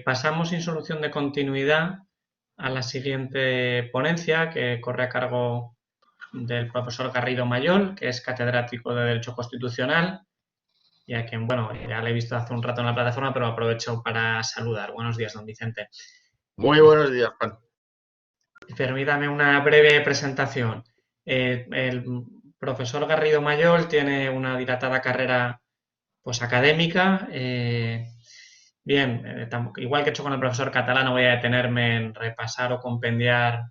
Pasamos sin solución de continuidad a la siguiente ponencia que corre a cargo del profesor Garrido Mayol, que es catedrático de Derecho Constitucional y a quien, bueno, ya le he visto hace un rato en la plataforma, pero aprovecho para saludar. Buenos días, don Vicente. Muy buenos días, Juan. Permítame una breve presentación. El profesor Garrido Mayol tiene una dilatada carrera pues, académica. Igual que he hecho con el profesor Catalá, no voy a detenerme en repasar o compendiar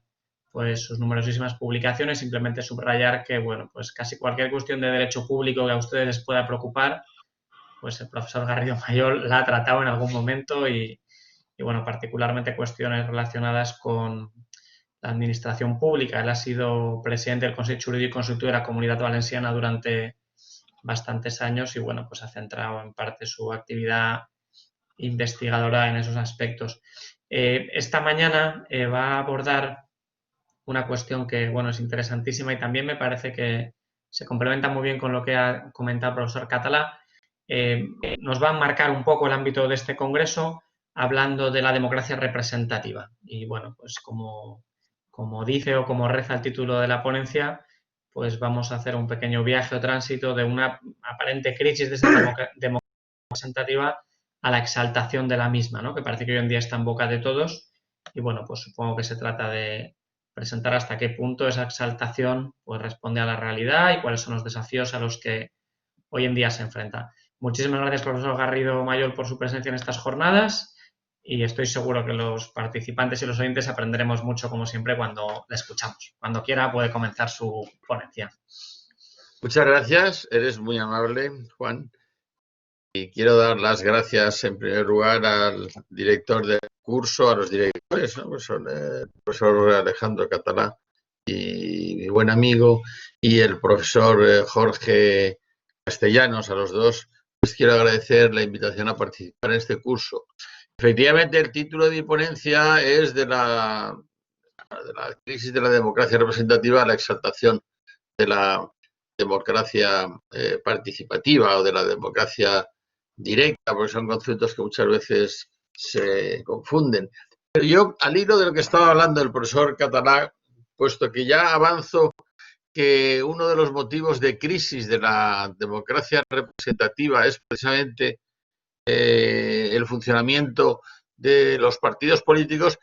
pues, sus numerosísimas publicaciones, simplemente subrayar que, bueno, pues casi cualquier cuestión de derecho público que a ustedes les pueda preocupar, pues el profesor Garrido Mayol la ha tratado en algún momento y bueno, particularmente cuestiones relacionadas con la administración pública. Él ha sido presidente del Consejo Jurídico y Consultivo de la Comunidad Valenciana durante bastantes años y, bueno, pues ha centrado en parte su actividad investigadora en esos aspectos. Esta mañana va a abordar una cuestión que, bueno, es interesantísima y también me parece que se complementa muy bien con lo que ha comentado el profesor Catalá. Nos va a marcar un poco el ámbito de este congreso hablando de la democracia representativa. Y, bueno, pues como dice o como reza el título de la ponencia, pues vamos a hacer un pequeño viaje o tránsito de una aparente crisis de esa democracia representativa a la exaltación de la misma, ¿no? Que parece que hoy en día está en boca de todos y, bueno, pues supongo que se trata de presentar hasta qué punto esa exaltación pues, responde a la realidad y cuáles son los desafíos a los que hoy en día se enfrenta. Muchísimas gracias, profesor Garrido Mayol, por su presencia en estas jornadas y estoy seguro que los participantes y los oyentes aprenderemos mucho, como siempre, cuando le escuchamos. Cuando quiera puede comenzar su ponencia. Muchas gracias, eres muy amable, Juan. Y quiero dar las gracias en primer lugar al director del curso, a los directores, ¿no? Pues el profesor Alejandro Catalá y mi buen amigo, y el profesor Jorge Castellanos, a los dos. Pues quiero agradecer la invitación a participar en este curso. Efectivamente, el título de mi ponencia es de la crisis de la democracia representativa a la exaltación de la democracia participativa o de la democracia directa, porque son conceptos que muchas veces se confunden. Pero yo, al hilo de lo que estaba hablando el profesor Catalá, puesto que ya avanzo que uno de los motivos de crisis de la democracia representativa es precisamente el funcionamiento de los partidos políticos,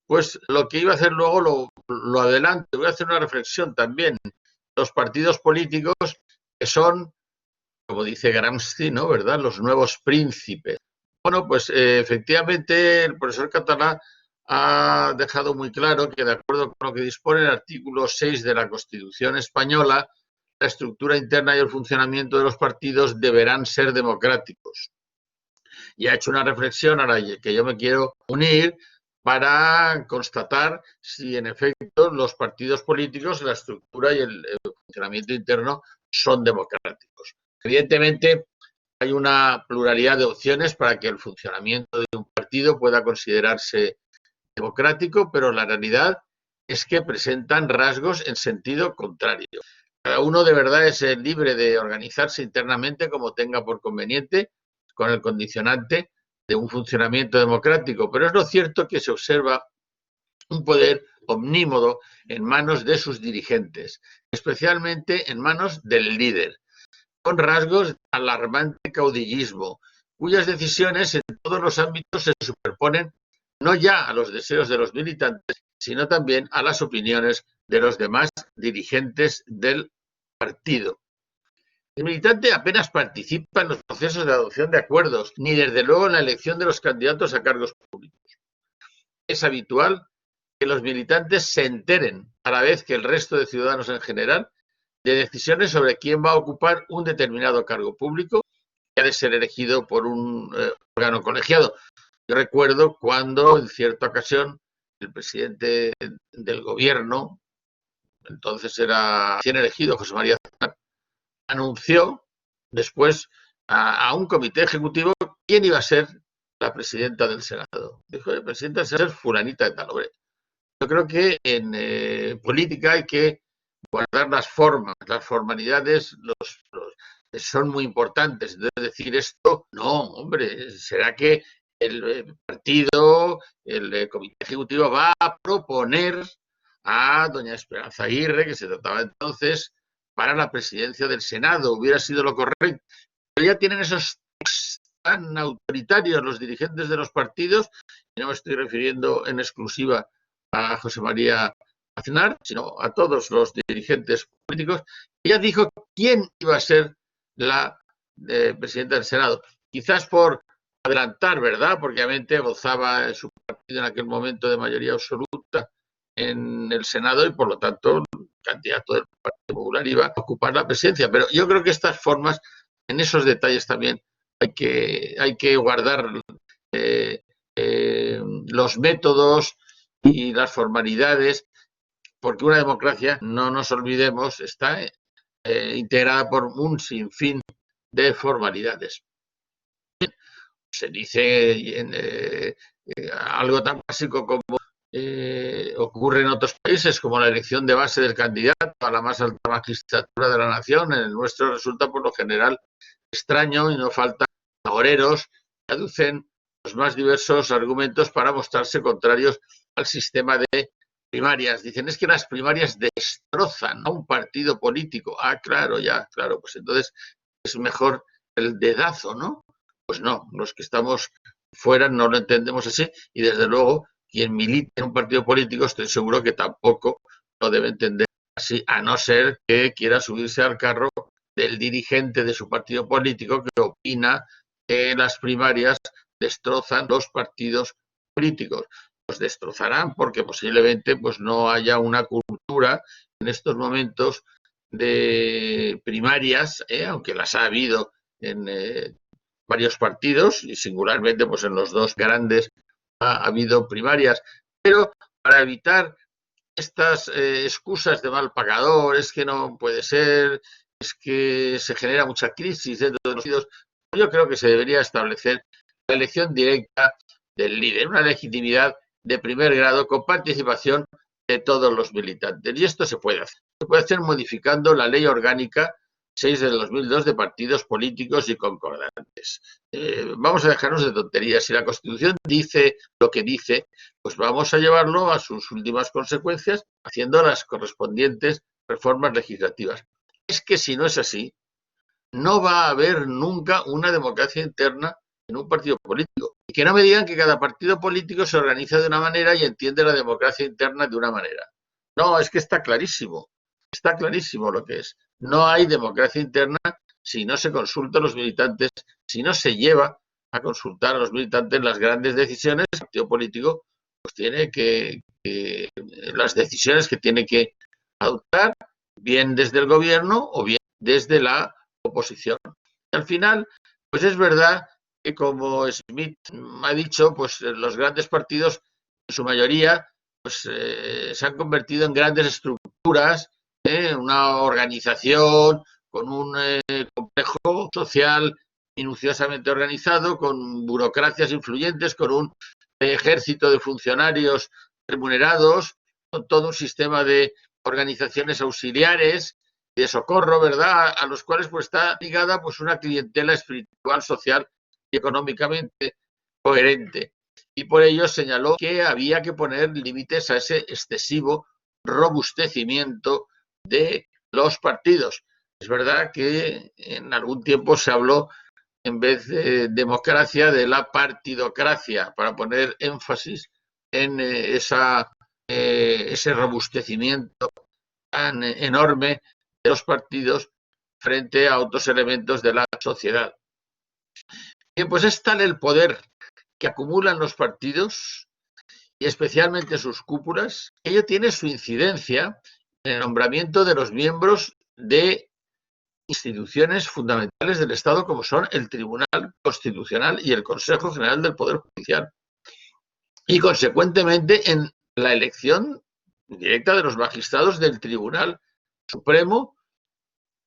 pues lo que iba a hacer luego lo adelanto. Voy a hacer una reflexión también. Los partidos políticos que son, como dice Gramsci, ¿no? ¿Verdad? Los nuevos príncipes. Bueno, pues efectivamente el profesor Catalá ha dejado muy claro que, de acuerdo con lo que dispone el artículo 6 de la Constitución española, la estructura interna y el funcionamiento de los partidos deberán ser democráticos. Y ha hecho una reflexión a la que yo me quiero unir para constatar si en efecto los partidos políticos, la estructura y el funcionamiento interno son democráticos. Evidentemente, hay una pluralidad de opciones para que el funcionamiento de un partido pueda considerarse democrático, pero la realidad es que presentan rasgos en sentido contrario. Cada uno de verdad es libre de organizarse internamente como tenga por conveniente, con el condicionante de un funcionamiento democrático, pero es lo cierto que se observa un poder omnímodo en manos de sus dirigentes, especialmente en manos del líder, con rasgos de alarmante caudillismo, cuyas decisiones en todos los ámbitos se superponen no ya a los deseos de los militantes, sino también a las opiniones de los demás dirigentes del partido. El militante apenas participa en los procesos de adopción de acuerdos, ni desde luego en la elección de los candidatos a cargos públicos. Es habitual que los militantes se enteren, a la vez que el resto de ciudadanos en general, de decisiones sobre quién va a ocupar un determinado cargo público que ha de ser elegido por un órgano colegiado. Yo recuerdo cuando, en cierta ocasión, el presidente del gobierno, entonces era recién elegido, José María Aznar, anunció después a un comité ejecutivo quién iba a ser la presidenta del Senado. Dijo, el presidente va a ser fulanita de tal. Hombre, yo creo que en política hay que guardar las formas, las formalidades son muy importantes. Entonces, decir esto, no, hombre, será que el partido, el comité ejecutivo va a proponer a doña Esperanza Aguirre, que se trataba entonces, para la presidencia del Senado. Hubiera sido lo correcto. Pero ya tienen esos tan autoritarios los dirigentes de los partidos, y no me estoy refiriendo en exclusiva a José María Aznar, sino a todos los dirigentes políticos. Ella dijo quién iba a ser la presidenta del Senado. Quizás por adelantar, ¿verdad? Porque obviamente gozaba su partido en aquel momento de mayoría absoluta en el Senado y por lo tanto el candidato del Partido Popular iba a ocupar la presidencia. Pero yo creo que estas formas, en esos detalles también hay que guardar los métodos y las formalidades, porque una democracia, no nos olvidemos, está integrada por un sinfín de formalidades. Se dice algo tan básico como ocurre en otros países, como la elección de base del candidato a la más alta magistratura de la nación. En el nuestro resulta por lo general extraño y no faltan agoreros que aducen los más diversos argumentos para mostrarse contrarios al sistema de primarias. Dicen, es que las primarias destrozan a un partido político. Ah, claro, ya, claro, pues entonces es mejor el dedazo, ¿no? Pues no, los que estamos fuera no lo entendemos así y desde luego quien milita en un partido político estoy seguro que tampoco lo debe entender así, a no ser que quiera subirse al carro del dirigente de su partido político que opina que las primarias destrozan los partidos políticos. Los destrozarán porque posiblemente pues no haya una cultura en estos momentos de primarias, aunque las ha habido en varios partidos y singularmente pues en los dos grandes ha habido primarias, pero para evitar estas excusas de mal pagador, es que no puede ser, es que se genera mucha crisis dentro de los partidos, yo creo que se debería establecer la elección directa del líder, una legitimidad de primer grado con participación de todos los militantes. Y esto se puede hacer. Se puede hacer modificando la ley orgánica 6 del 2002 de partidos políticos y concordantes. Vamos a dejarnos de tonterías. Si la Constitución dice lo que dice, pues vamos a llevarlo a sus últimas consecuencias haciendo las correspondientes reformas legislativas. Es que si no es así, no va a haber nunca una democracia interna en un partido político. Y que no me digan que cada partido político se organiza de una manera y entiende la democracia interna de una manera. No, es que está clarísimo lo que es. No hay democracia interna si no se consulta a los militantes, si no se lleva a consultar a los militantes las grandes decisiones. El partido político pues tiene las decisiones que tiene que adoptar, bien desde el gobierno o bien desde la oposición. Y al final, pues es verdad que como Smith ha dicho, pues los grandes partidos, en su mayoría, pues se han convertido en grandes estructuras, una organización con un complejo social minuciosamente organizado, con burocracias influyentes, con un ejército de funcionarios remunerados, con todo un sistema de organizaciones auxiliares de socorro, ¿verdad?, a los cuales pues está ligada pues una clientela espiritual, social y económicamente coherente. Y por ello señaló que había que poner límites a ese excesivo robustecimiento de los partidos. Es verdad que en algún tiempo se habló, en vez de democracia, de la partidocracia, para poner énfasis en ese robustecimiento tan enorme de los partidos frente a otros elementos de la sociedad. Bien, pues es tal el poder que acumulan los partidos y especialmente sus cúpulas, ello tiene su incidencia en el nombramiento de los miembros de instituciones fundamentales del Estado como son el Tribunal Constitucional y el Consejo General del Poder Judicial. Y consecuentemente en la elección directa de los magistrados del Tribunal Supremo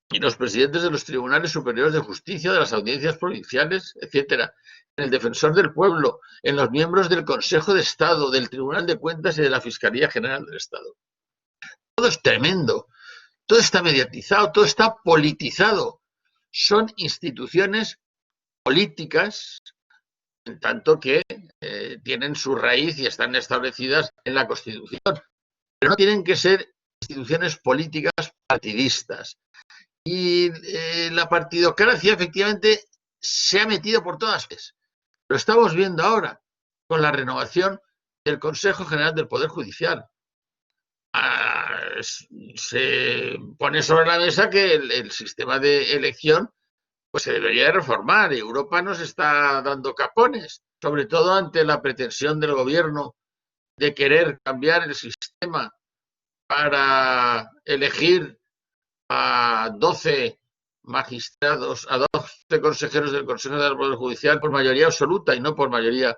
y los presidentes de los tribunales superiores de justicia, de las audiencias provinciales, etcétera, en el defensor del pueblo, en los miembros del Consejo de Estado, del Tribunal de Cuentas y de la Fiscalía General del Estado. Todo es tremendo, todo está mediatizado, todo está politizado. Son instituciones políticas en tanto que tienen su raíz y están establecidas en la Constitución. Pero no tienen que ser instituciones políticas partidistas. Y la partidocracia efectivamente se ha metido por todas partes. Lo estamos viendo ahora con la renovación del Consejo General del Poder Judicial. Se pone sobre la mesa que el sistema de elección pues se debería de reformar. Europa nos está dando capones, sobre todo ante la pretensión del gobierno de querer cambiar el sistema para elegir a 12 magistrados, a 12 consejeros del Consejo del Poder Judicial por mayoría absoluta y no por mayoría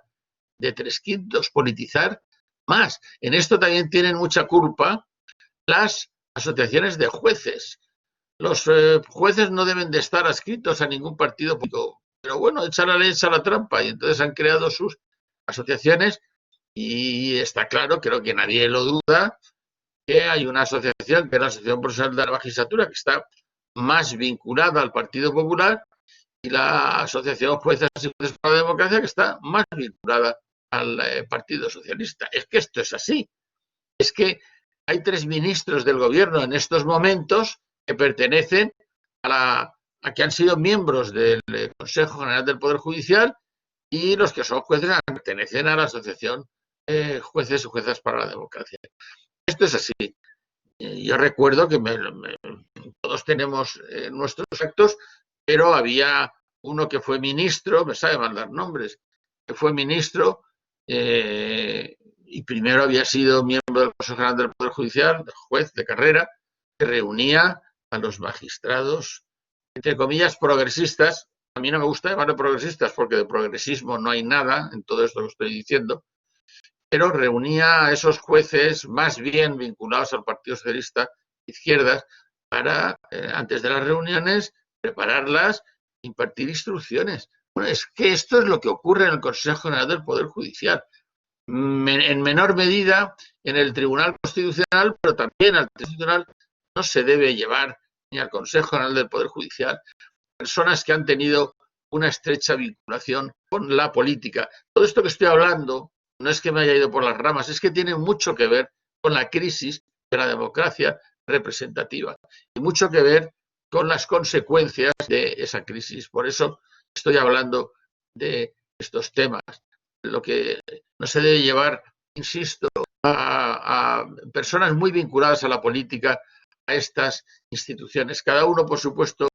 de 3/5, politizar más. En esto también tienen mucha culpa las asociaciones de jueces. Los jueces no deben de estar adscritos a ningún partido político, pero bueno, echa la ley, echa la trampa, y entonces han creado sus asociaciones y está claro, creo que nadie lo duda, que hay una asociación, que es la Asociación Profesional de la Magistratura, que está más vinculada al Partido Popular, y la Asociación Juezas y Jueces por la Democracia, que está más vinculada al Partido Socialista. Es que esto es así. Es que hay 3 ministros del gobierno en estos momentos que pertenecen a que han sido miembros del Consejo General del Poder Judicial, y los que son jueces pertenecen a la Asociación Jueces y Juezas para la Democracia. Esto es así. Yo recuerdo que todos tenemos nuestros actos, pero había uno que fue ministro, me sabe mal dar nombres, que fue ministro y primero había sido miembro del Consejo General del Poder Judicial, juez de carrera, que reunía a los magistrados, entre comillas, progresistas. A mí no me gusta llamarlo progresistas porque de progresismo no hay nada en todo esto que estoy diciendo, pero reunía a esos jueces más bien vinculados al Partido Socialista, izquierdas, para, antes de las reuniones, prepararlas, impartir instrucciones. Bueno, es que esto es lo que ocurre en el Consejo General del Poder Judicial. En menor medida en el Tribunal Constitucional, pero también al Tribunal no se debe llevar ni al Consejo General del Poder Judicial personas que han tenido una estrecha vinculación con la política. Todo esto que estoy hablando no es que me haya ido por las ramas, es que tiene mucho que ver con la crisis de la democracia representativa y mucho que ver con las consecuencias de esa crisis. Por eso estoy hablando de estos temas. Lo que no se debe llevar, insisto, a personas muy vinculadas a la política, a estas instituciones. Cada uno, por supuesto,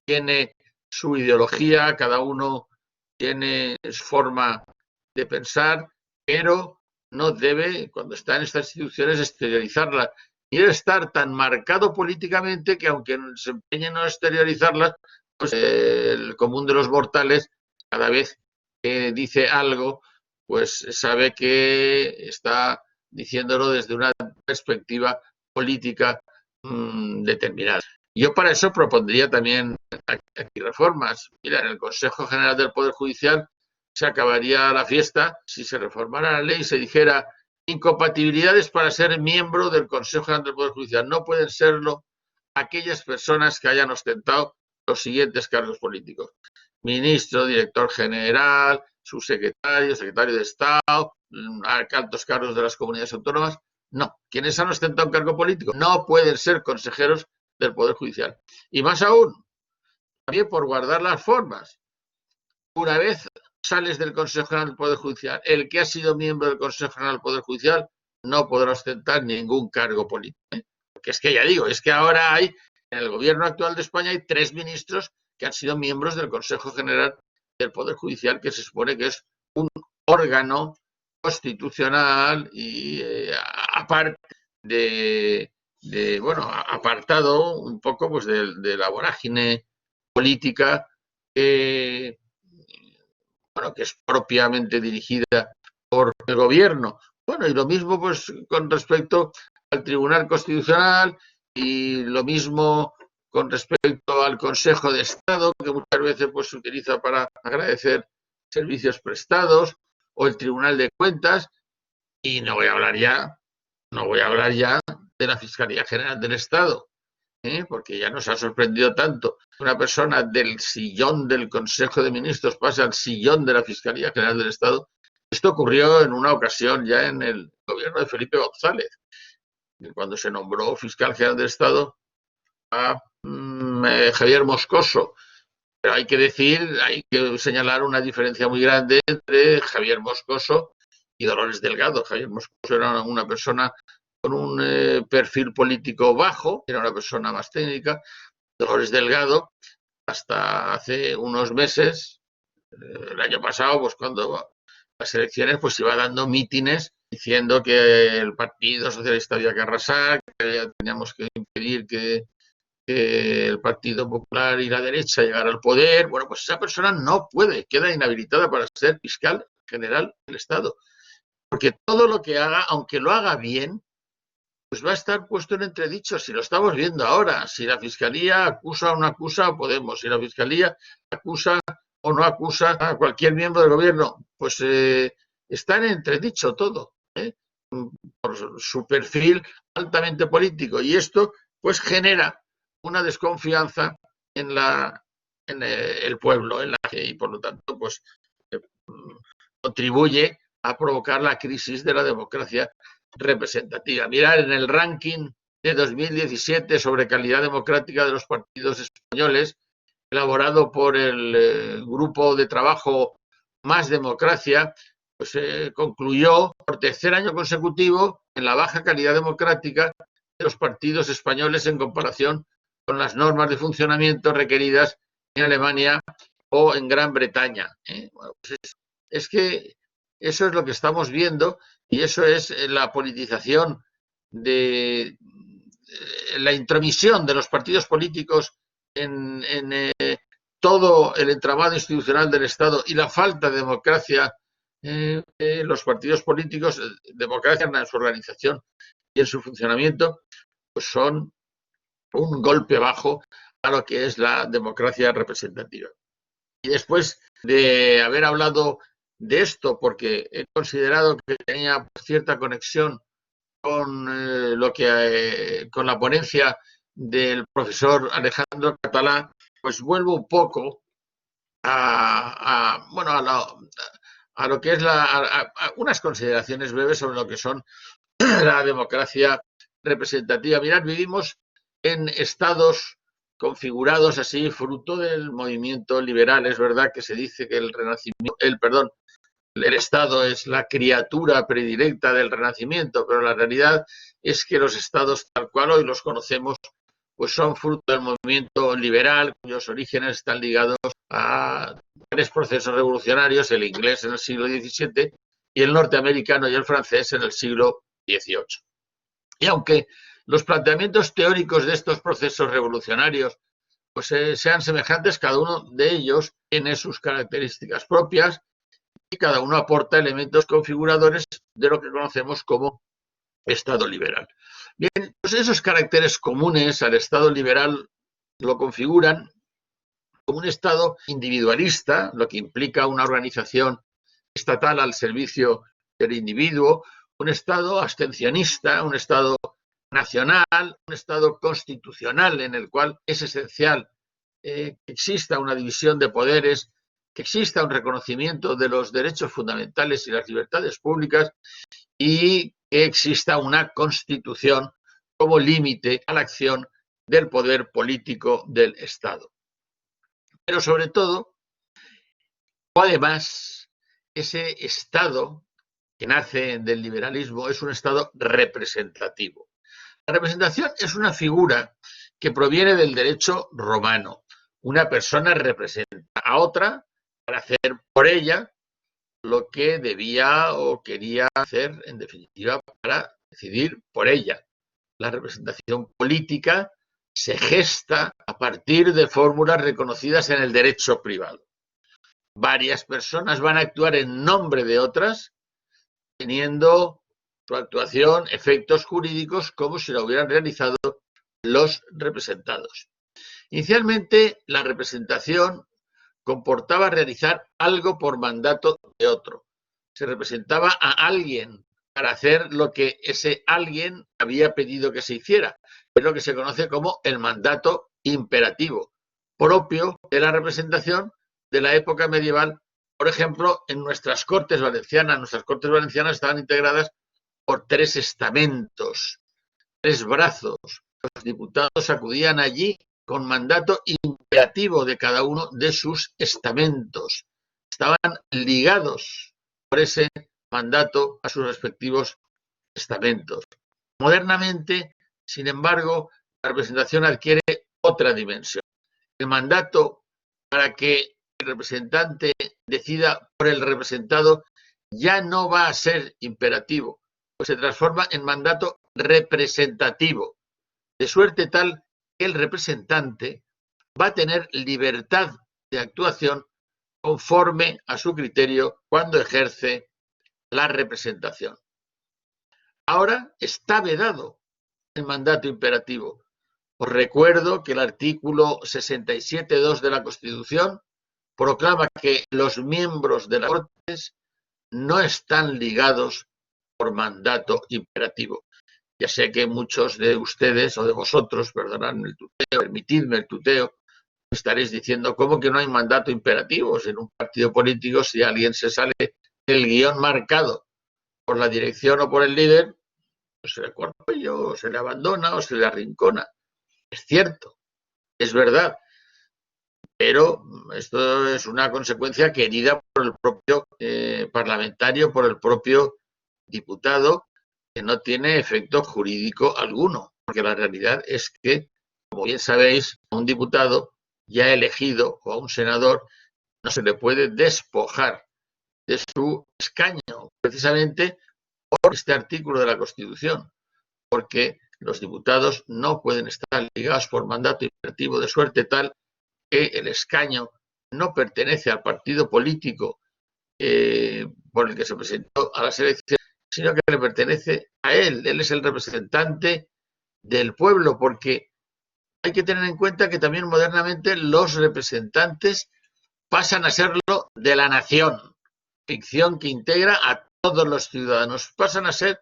tiene su ideología, cada uno tiene su forma de pensar, pero no debe, cuando está en estas instituciones, exteriorizarla. Y debe estar tan marcado políticamente que, aunque se empeñe en no exteriorizarlas, pues el común de los mortales, cada vez que dice algo, pues sabe que está diciéndolo desde una perspectiva política determinada. Yo para eso propondría también aquí reformas. Mira, en el Consejo General del Poder Judicial se acabaría la fiesta si se reformara la ley y se dijera incompatibilidades para ser miembro del Consejo General del Poder Judicial. No pueden serlo aquellas personas que hayan ostentado los siguientes cargos políticos: ministro, director general, subsecretario, secretario de Estado, altos cargos de las comunidades autónomas. No, quienes han ostentado un cargo político no pueden ser consejeros del Poder Judicial. Y más aún, también por guardar las formas, una vez sales del Consejo General del Poder Judicial, el que ha sido miembro del Consejo General del Poder Judicial no podrá ostentar ningún cargo político. Porque es que ya digo, es que ahora hay, en el gobierno actual de España, hay 3 ministros que han sido miembros del Consejo General del Poder Judicial, que se supone que es un órgano constitucional y aparte bueno, apartado un poco pues de la vorágine política bueno, que es propiamente dirigida por el gobierno. Bueno, y lo mismo pues con respecto al Tribunal Constitucional y lo mismo con respecto al Consejo de Estado, que muchas veces pues se utiliza para agradecer servicios prestados, o el Tribunal de Cuentas, y no voy a hablar ya de la Fiscalía General del Estado, porque ya nos ha sorprendido tanto que una persona del sillón del Consejo de Ministros pase al sillón de la Fiscalía General del Estado. Esto ocurrió en una ocasión ya en el gobierno de Felipe González, cuando se nombró fiscal general del Estado a Javier Moscoso. Pero hay que señalar una diferencia muy grande entre Javier Moscoso y Dolores Delgado. Javier Moscoso era una persona con un perfil político bajo, era una persona más técnica. Dolores Delgado, hasta hace unos meses, el año pasado, pues cuando las elecciones, pues iba dando mítines diciendo que el Partido Socialista había que arrasar, que teníamos que impedir que el Partido Popular y la derecha llegara al poder. Bueno, pues esa persona no puede, queda inhabilitada para ser fiscal general del Estado, porque todo lo que haga, aunque lo haga bien, pues va a estar puesto en entredicho. Si lo estamos viendo ahora, si la Fiscalía acusa o no acusa a Podemos, si la Fiscalía acusa o no acusa a cualquier miembro del gobierno, pues está en entredicho todo, por su perfil altamente político. Y esto pues genera una desconfianza en el pueblo, y por lo tanto pues contribuye a provocar la crisis de la democracia representativa. Mirar en el ranking de 2017 sobre calidad democrática de los partidos españoles, elaborado por el grupo de trabajo Más Democracia, pues concluyó por tercer año consecutivo en la baja calidad democrática de los partidos españoles en comparación con las normas de funcionamiento requeridas en Alemania o en Gran Bretaña. Bueno, pues es que eso es lo que estamos viendo, y eso es la politización de la intromisión de los partidos políticos en todo el entramado institucional del Estado y la falta de democracia en los partidos políticos, democracia en su organización y en su funcionamiento, pues son un golpe bajo a lo que es la democracia representativa. Y después de haber hablado de esto, porque he considerado que tenía cierta conexión con con la ponencia del profesor Alejandro Catalá, pues vuelvo un poco a lo que es unas consideraciones breves sobre lo que son la democracia representativa. Mirad, vivimos en estados configurados así, fruto del movimiento liberal. Es verdad que se dice que el Estado es la criatura predilecta del Renacimiento, pero la realidad es que los estados tal cual hoy los conocemos pues son fruto del movimiento liberal, cuyos orígenes están ligados a tres procesos revolucionarios, el inglés en el siglo XVII y el norteamericano y el francés en el siglo XVIII. Y aunque los planteamientos teóricos de estos procesos revolucionarios pues sean semejantes, cada uno de ellos tiene sus características propias y cada uno aporta elementos configuradores de lo que conocemos como Estado liberal. Bien, pues esos caracteres comunes al Estado liberal lo configuran como un Estado individualista, lo que implica una organización estatal al servicio del individuo, un Estado abstencionista, un Estado nacional, un Estado constitucional en el cual es esencial que exista una división de poderes, que exista un reconocimiento de los derechos fundamentales y las libertades públicas y que exista una constitución como límite a la acción del poder político del Estado. Pero sobre todo, además, ese Estado que nace del liberalismo es un Estado representativo. La representación es una figura que proviene del derecho romano. Una persona representa a otra para hacer por ella lo que debía o quería hacer, en definitiva, para decidir por ella. La representación política se gesta a partir de fórmulas reconocidas en el derecho privado. Varias personas van a actuar en nombre de otras, teniendo su actuación efectos jurídicos como si la hubieran realizado los representados. Inicialmente, la representación comportaba realizar algo por mandato de otro. Se representaba a alguien para hacer lo que ese alguien había pedido que se hiciera. Es lo que se conoce como el mandato imperativo, propio de la representación de la época medieval. Por ejemplo, en nuestras Cortes Valencianas estaban integradas por 3 estamentos, 3 brazos. Los diputados acudían allí con mandato imperativo de cada uno de sus estamentos. Estaban ligados por ese mandato a sus respectivos estamentos. Modernamente, sin embargo, la representación adquiere otra dimensión. El mandato para que el representante decida por el representado ya no va a ser imperativo, pues se transforma en mandato representativo, de suerte tal que el representante va a tener libertad de actuación conforme a su criterio cuando ejerce la representación. Ahora está vedado el mandato imperativo. Os recuerdo que el artículo 67.2 de la Constitución proclama que los miembros de las Cortes no están ligados por mandato imperativo. Ya sé que muchos de ustedes o de vosotros, perdonadme el tuteo, permitidme el tuteo, estaréis diciendo, ¿cómo que no hay mandato imperativo en un partido político? Si alguien se sale del guión marcado por la dirección o por el líder, pues se le corta el cuello, o se le abandona, o se le arrincona. Es cierto, es verdad, pero esto es una consecuencia querida por el propio parlamentario, por el propio diputado, que no tiene efecto jurídico alguno, porque la realidad es que, como bien sabéis, a un diputado ya elegido o a un senador no se le puede despojar de su escaño, precisamente por este artículo de la Constitución, porque los diputados no pueden estar ligados por mandato imperativo, de suerte tal que el escaño no pertenece al partido político por el que se presentó a las elecciones, sino que le pertenece a él. Él es el representante del pueblo, porque hay que tener en cuenta que también modernamente los representantes pasan a serlo de la nación, ficción que integra a todos los ciudadanos, pasan a ser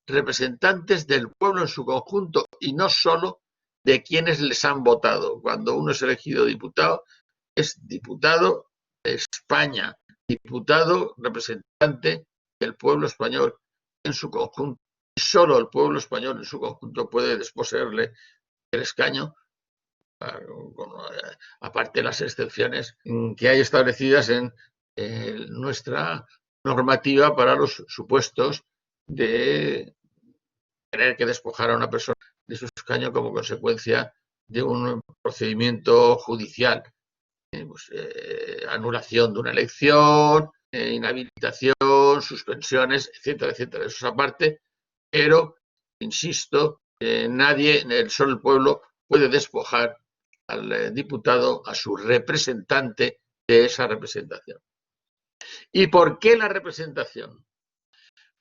representantes del pueblo en su conjunto y no solo de quienes les han votado. Cuando uno es elegido diputado, es diputado de España, diputado representante del pueblo español en su conjunto. Y solo el pueblo español en su conjunto puede desposeerle el escaño, aparte de las excepciones que hay establecidas en nuestra normativa para los supuestos de tener que despojar a una persona de su escaño como consecuencia de un procedimiento judicial, anulación de una elección, inhabilitación, suspensiones, etcétera, etcétera. Eso es aparte, pero, insisto, nadie, solo el pueblo, puede despojar al diputado, a su representante, de esa representación. ¿Y por qué la representación?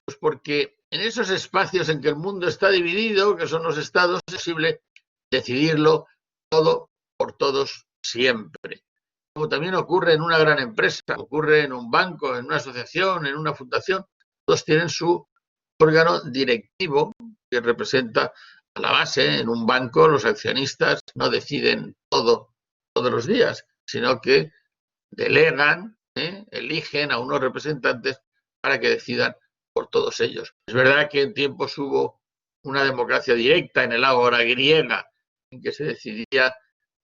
Pues porque en esos espacios en que el mundo está dividido, que son los estados, es posible decidirlo todo por todos siempre. Como también ocurre en una gran empresa, ocurre en un banco, en una asociación, en una fundación, todos tienen su órgano directivo que representa a la base. En un banco los accionistas no deciden todo todos los días, sino que delegan, eligen a unos representantes para que decidan por todos ellos. Es verdad que en tiempos hubo una democracia directa en el ágora griega, en que se decidía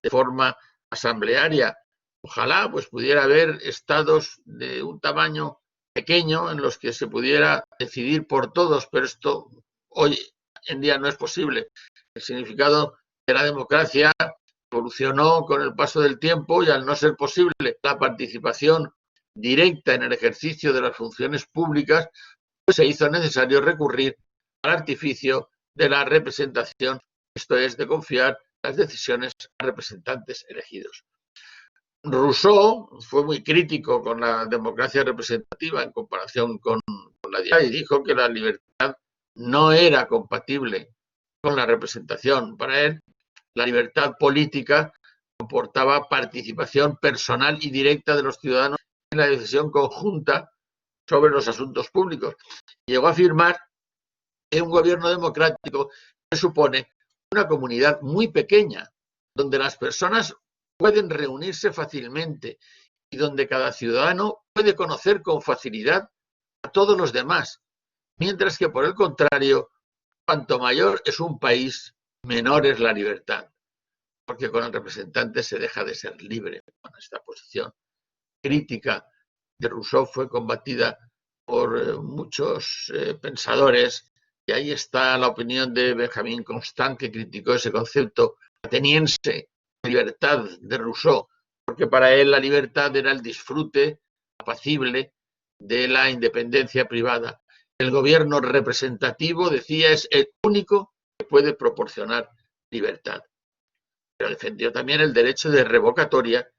de forma asamblearia. Ojalá pues pudiera haber estados de un tamaño pequeño en los que se pudiera decidir por todos, pero esto hoy en día no es posible. El significado de la democracia evolucionó con el paso del tiempo y, al no ser posible la participación directa en el ejercicio de las funciones públicas, pues se hizo necesario recurrir al artificio de la representación, esto es, de confiar las decisiones a representantes elegidos. Rousseau fue muy crítico con la democracia representativa en comparación con la libertad, y dijo que la libertad no era compatible con la representación. Para él, la libertad política comportaba participación personal y directa de los ciudadanos en la decisión conjunta sobre los asuntos públicos. Llegó a afirmar un gobierno democrático presupone una comunidad muy pequeña, donde las personas pueden reunirse fácilmente y donde cada ciudadano puede conocer con facilidad a todos los demás, mientras que, por el contrario, cuanto mayor es un país, menor es la libertad, porque con el representante se deja de ser libre. Bueno, esta posición crítica de Rousseau fue combatida por muchos pensadores, y ahí está la opinión de Benjamin Constant, que criticó ese concepto ateniense de libertad de Rousseau, porque para él la libertad era el disfrute apacible de la independencia privada. El gobierno representativo, decía, es el único que puede proporcionar libertad. Pero defendió también el derecho de revocatoria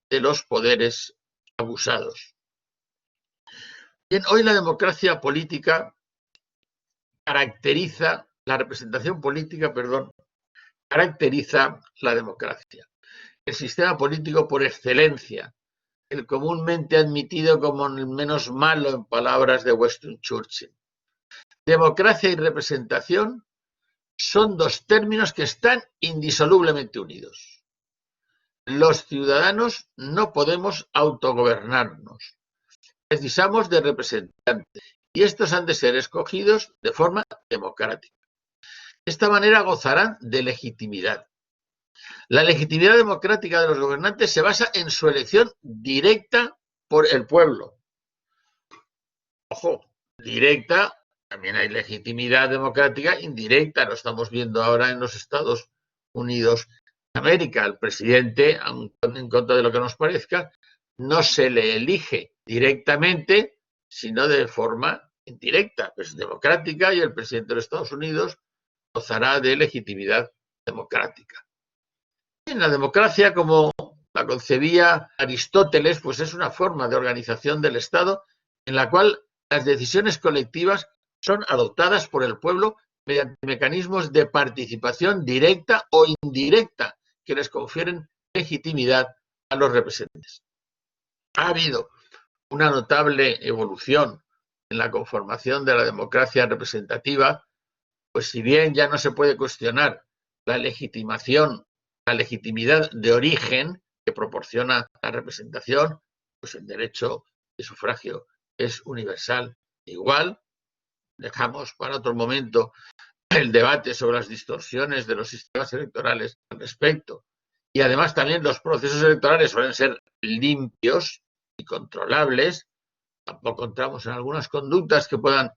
de los poderes abusados. Bien, hoy la democracia política caracteriza, la representación política, caracteriza la democracia. El sistema político por excelencia, el comúnmente admitido como el menos malo en palabras de Winston Churchill. Democracia y representación son dos términos que están indisolublemente unidos. Los ciudadanos no podemos autogobernarnos. Precisamos de representantes y estos han de ser escogidos de forma democrática. De esta manera gozarán de legitimidad. La legitimidad democrática de los gobernantes se basa en su elección directa por el pueblo. Ojo, directa, también hay legitimidad democrática indirecta, lo estamos viendo ahora en los Estados Unidos de América. El presidente, en contra de lo que nos parezca, no se le elige directamente, sino de forma indirecta, pues democrática, y el presidente de los Estados Unidos gozará de legitimidad democrática. En la democracia, como la concebía Aristóteles, pues es una forma de organización del Estado en la cual las decisiones colectivas son adoptadas por el pueblo mediante mecanismos de participación directa o indirecta que les confieren legitimidad a los representantes. Ha habido una notable evolución en la conformación de la democracia representativa, pues si bien ya no se puede cuestionar la legitimidad de origen que proporciona la representación, pues el derecho de sufragio es universal e igual. Dejamos para otro momento el debate sobre las distorsiones de los sistemas electorales al respecto. Y además también los procesos electorales suelen ser limpios y controlables. Tampoco entramos en algunas conductas que puedan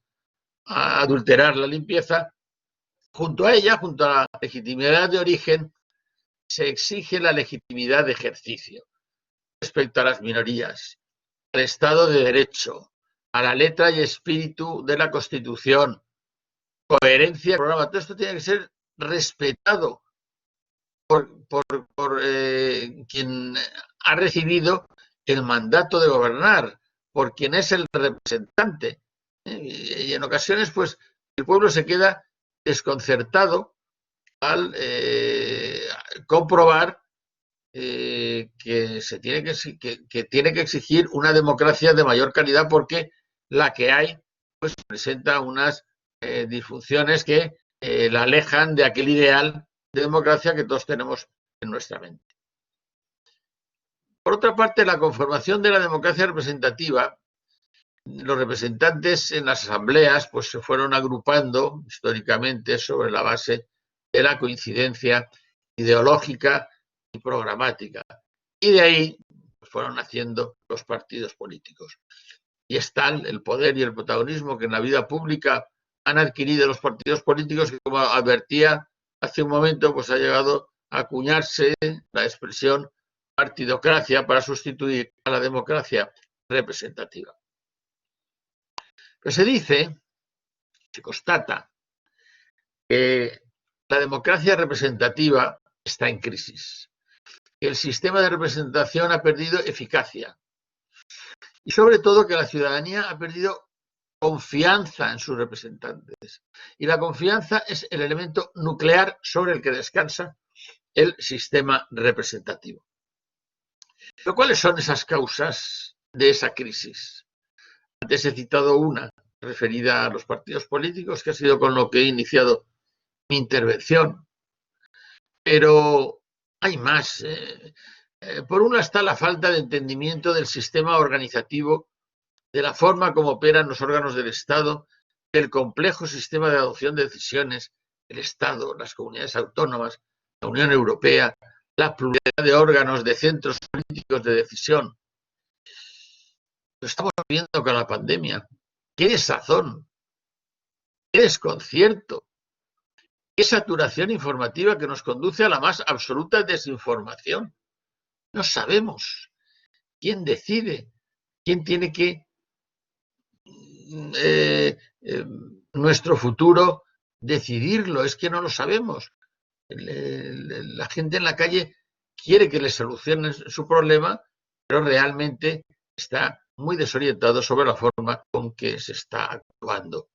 adulterar la limpieza. Junto a ella, junto a la legitimidad de origen, se exige la legitimidad de ejercicio respecto a las minorías, al Estado de Derecho, a la letra y espíritu de la Constitución, coherencia del programa. Todo esto tiene que ser respetado por quien ha recibido el mandato de gobernar, por quien es el representante. Y en ocasiones, pues, el pueblo se queda desconcertado al comprobar que tiene que exigir una democracia de mayor calidad, porque la que hay pues presenta unas disfunciones que la alejan de aquel ideal de democracia que todos tenemos en nuestra mente. Por otra parte, la conformación de la democracia representativa, los representantes en las asambleas pues se fueron agrupando históricamente sobre la base de la coincidencia ideológica y programática, y de ahí fueron naciendo los partidos políticos. Y es tal el poder y el protagonismo que en la vida pública han adquirido los partidos políticos que, como advertía hace un momento, pues ha llegado a acuñarse la expresión partidocracia para sustituir a la democracia representativa. Pero se constata que la democracia representativa está en crisis. El sistema de representación ha perdido eficacia y sobre todo que la ciudadanía ha perdido confianza en sus representantes. Y la confianza es el elemento nuclear sobre el que descansa el sistema representativo. Pero ¿cuáles son esas causas de esa crisis? Antes he citado una, referida a los partidos políticos, que ha sido con lo que he iniciado mi intervención. Pero hay más. Por una está la falta de entendimiento del sistema organizativo, de la forma como operan los órganos del Estado, del complejo sistema de adopción de decisiones, el Estado, las comunidades autónomas, la Unión Europea, la pluralidad de órganos, de centros políticos de decisión. Lo estamos viendo con la pandemia. ¡Qué desazón! ¡Qué desconcierto! ¡Qué saturación informativa que nos conduce a la más absoluta desinformación! No sabemos quién decide, quién tiene que nuestro futuro decidirlo. Es que no lo sabemos. La gente en la calle quiere que le solucionen su problema, pero realmente está muy desorientado sobre la forma con que se está actuando.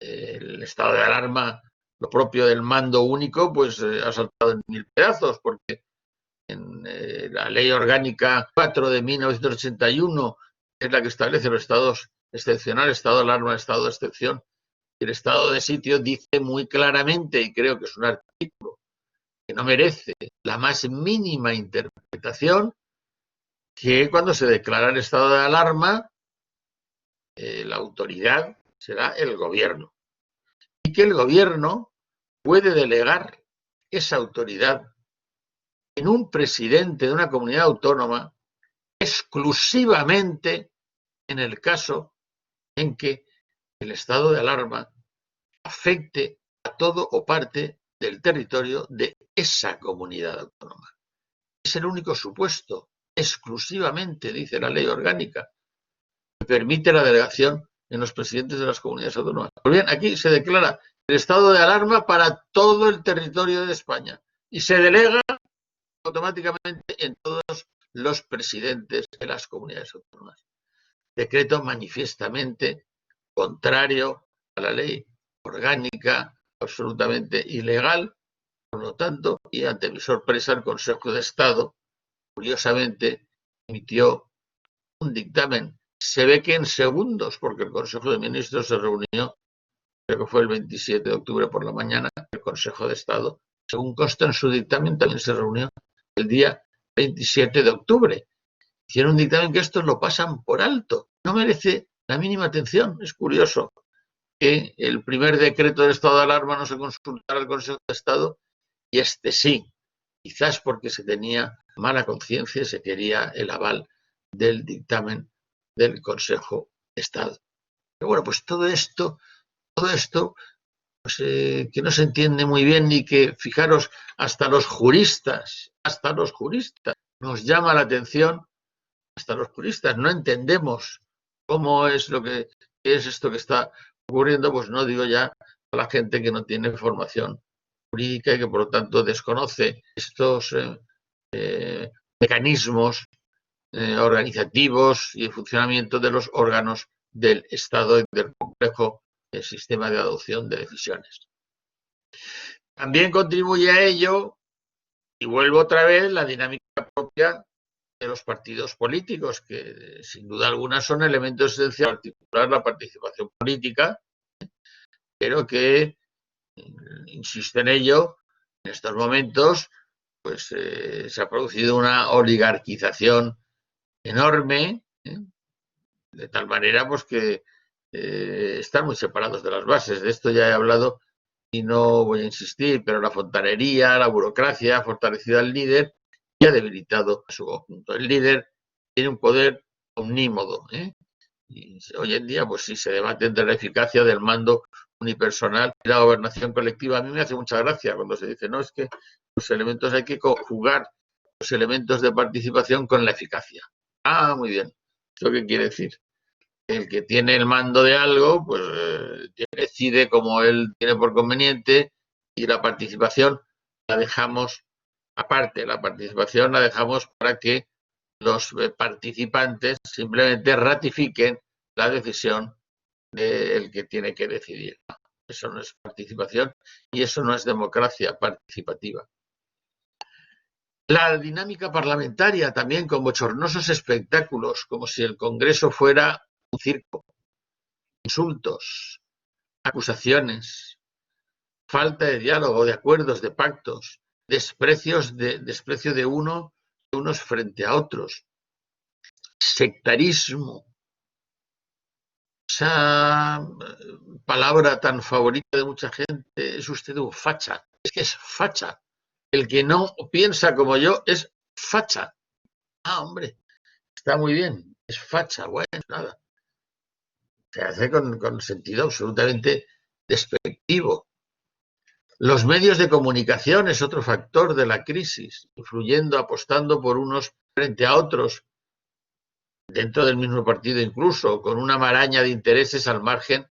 El estado de alarma, lo propio del mando único, pues ha saltado en mil pedazos, porque en la Ley Orgánica 4 de 1981, que es la que establece los estados excepcionales, estado de alarma, estado de excepción, el estado de sitio dice muy claramente, y creo que es un artículo que no merece la más mínima interpretación, que cuando se declara el estado de alarma, la autoridad será el gobierno. Y que el gobierno puede delegar esa autoridad en un presidente de una comunidad autónoma exclusivamente en el caso en que el estado de alarma afecte a todo o parte del territorio de esa comunidad autónoma. Es el único supuesto, exclusivamente, dice la ley orgánica, que permite la delegación en los presidentes de las comunidades autónomas. Pues bien, aquí se declara el estado de alarma para todo el territorio de España y se delega automáticamente en todos los presidentes de las comunidades autónomas. Decreto manifiestamente contrario a la ley orgánica, absolutamente ilegal. Por lo tanto, y ante mi sorpresa, el Consejo de Estado, curiosamente, emitió un dictamen. Se ve que en segundos, porque el Consejo de Ministros se reunió, creo que fue el 27 de octubre por la mañana, el Consejo de Estado, según consta en su dictamen, también se reunió el día 27 de octubre. Hicieron un dictamen que estos lo pasan por alto. No merece la mínima atención. Es curioso que el primer decreto de estado de alarma no se consultara al Consejo de Estado y este sí, quizás porque se tenía mala conciencia y se quería el aval del dictamen del Consejo de Estado. Pero bueno, pues todo esto pues, que no se entiende muy bien y que, fijaros, hasta los juristas nos llama la atención, hasta los juristas no entendemos cómo es lo que es esto que está ocurriendo, pues no digo ya a la gente que no tiene formación jurídica y que por lo tanto desconoce estos mecanismos organizativos y el funcionamiento de los órganos del Estado y del complejo sistema de adopción de decisiones. También contribuye a ello, y vuelvo otra vez, la dinámica propia de los partidos políticos, que sin duda alguna son elementos esenciales, en particular la participación política, pero que, insisto en ello, en estos momentos pues se ha producido una oligarquización enorme, de tal manera pues que están muy separados de las bases. De esto ya he hablado y no voy a insistir, pero la fontanería, la burocracia ha fortalecido al líder y ha debilitado a su conjunto. El líder tiene un poder omnímodo, y hoy en día pues sí se debate entre la eficacia del mando unipersonal y la gobernación colectiva. A mí me hace mucha gracia cuando se dice, no, es que los elementos hay que conjugar los elementos de participación con la eficacia. Ah, muy bien. ¿Esto qué quiere decir? El que tiene el mando de algo, pues decide como él tiene por conveniente y la participación la dejamos aparte. La participación la dejamos para que los participantes simplemente ratifiquen la decisión del que tiene que decidir. Eso no es participación y eso no es democracia participativa. La dinámica parlamentaria también con bochornosos espectáculos, como si el Congreso fuera un circo. insultos, acusaciones, falta de diálogo, de acuerdos, de pactos, desprecio de unos frente a otros, sectarismo, esa palabra tan favorita de mucha gente, es usted un facha, es que es facha. El que no piensa como yo es facha. Ah, hombre, está muy bien, es facha, bueno, nada. Se hace con sentido absolutamente despectivo. Los medios de comunicación es otro factor de la crisis, influyendo, apostando por unos frente a otros, dentro del mismo partido incluso, con una maraña de intereses al margen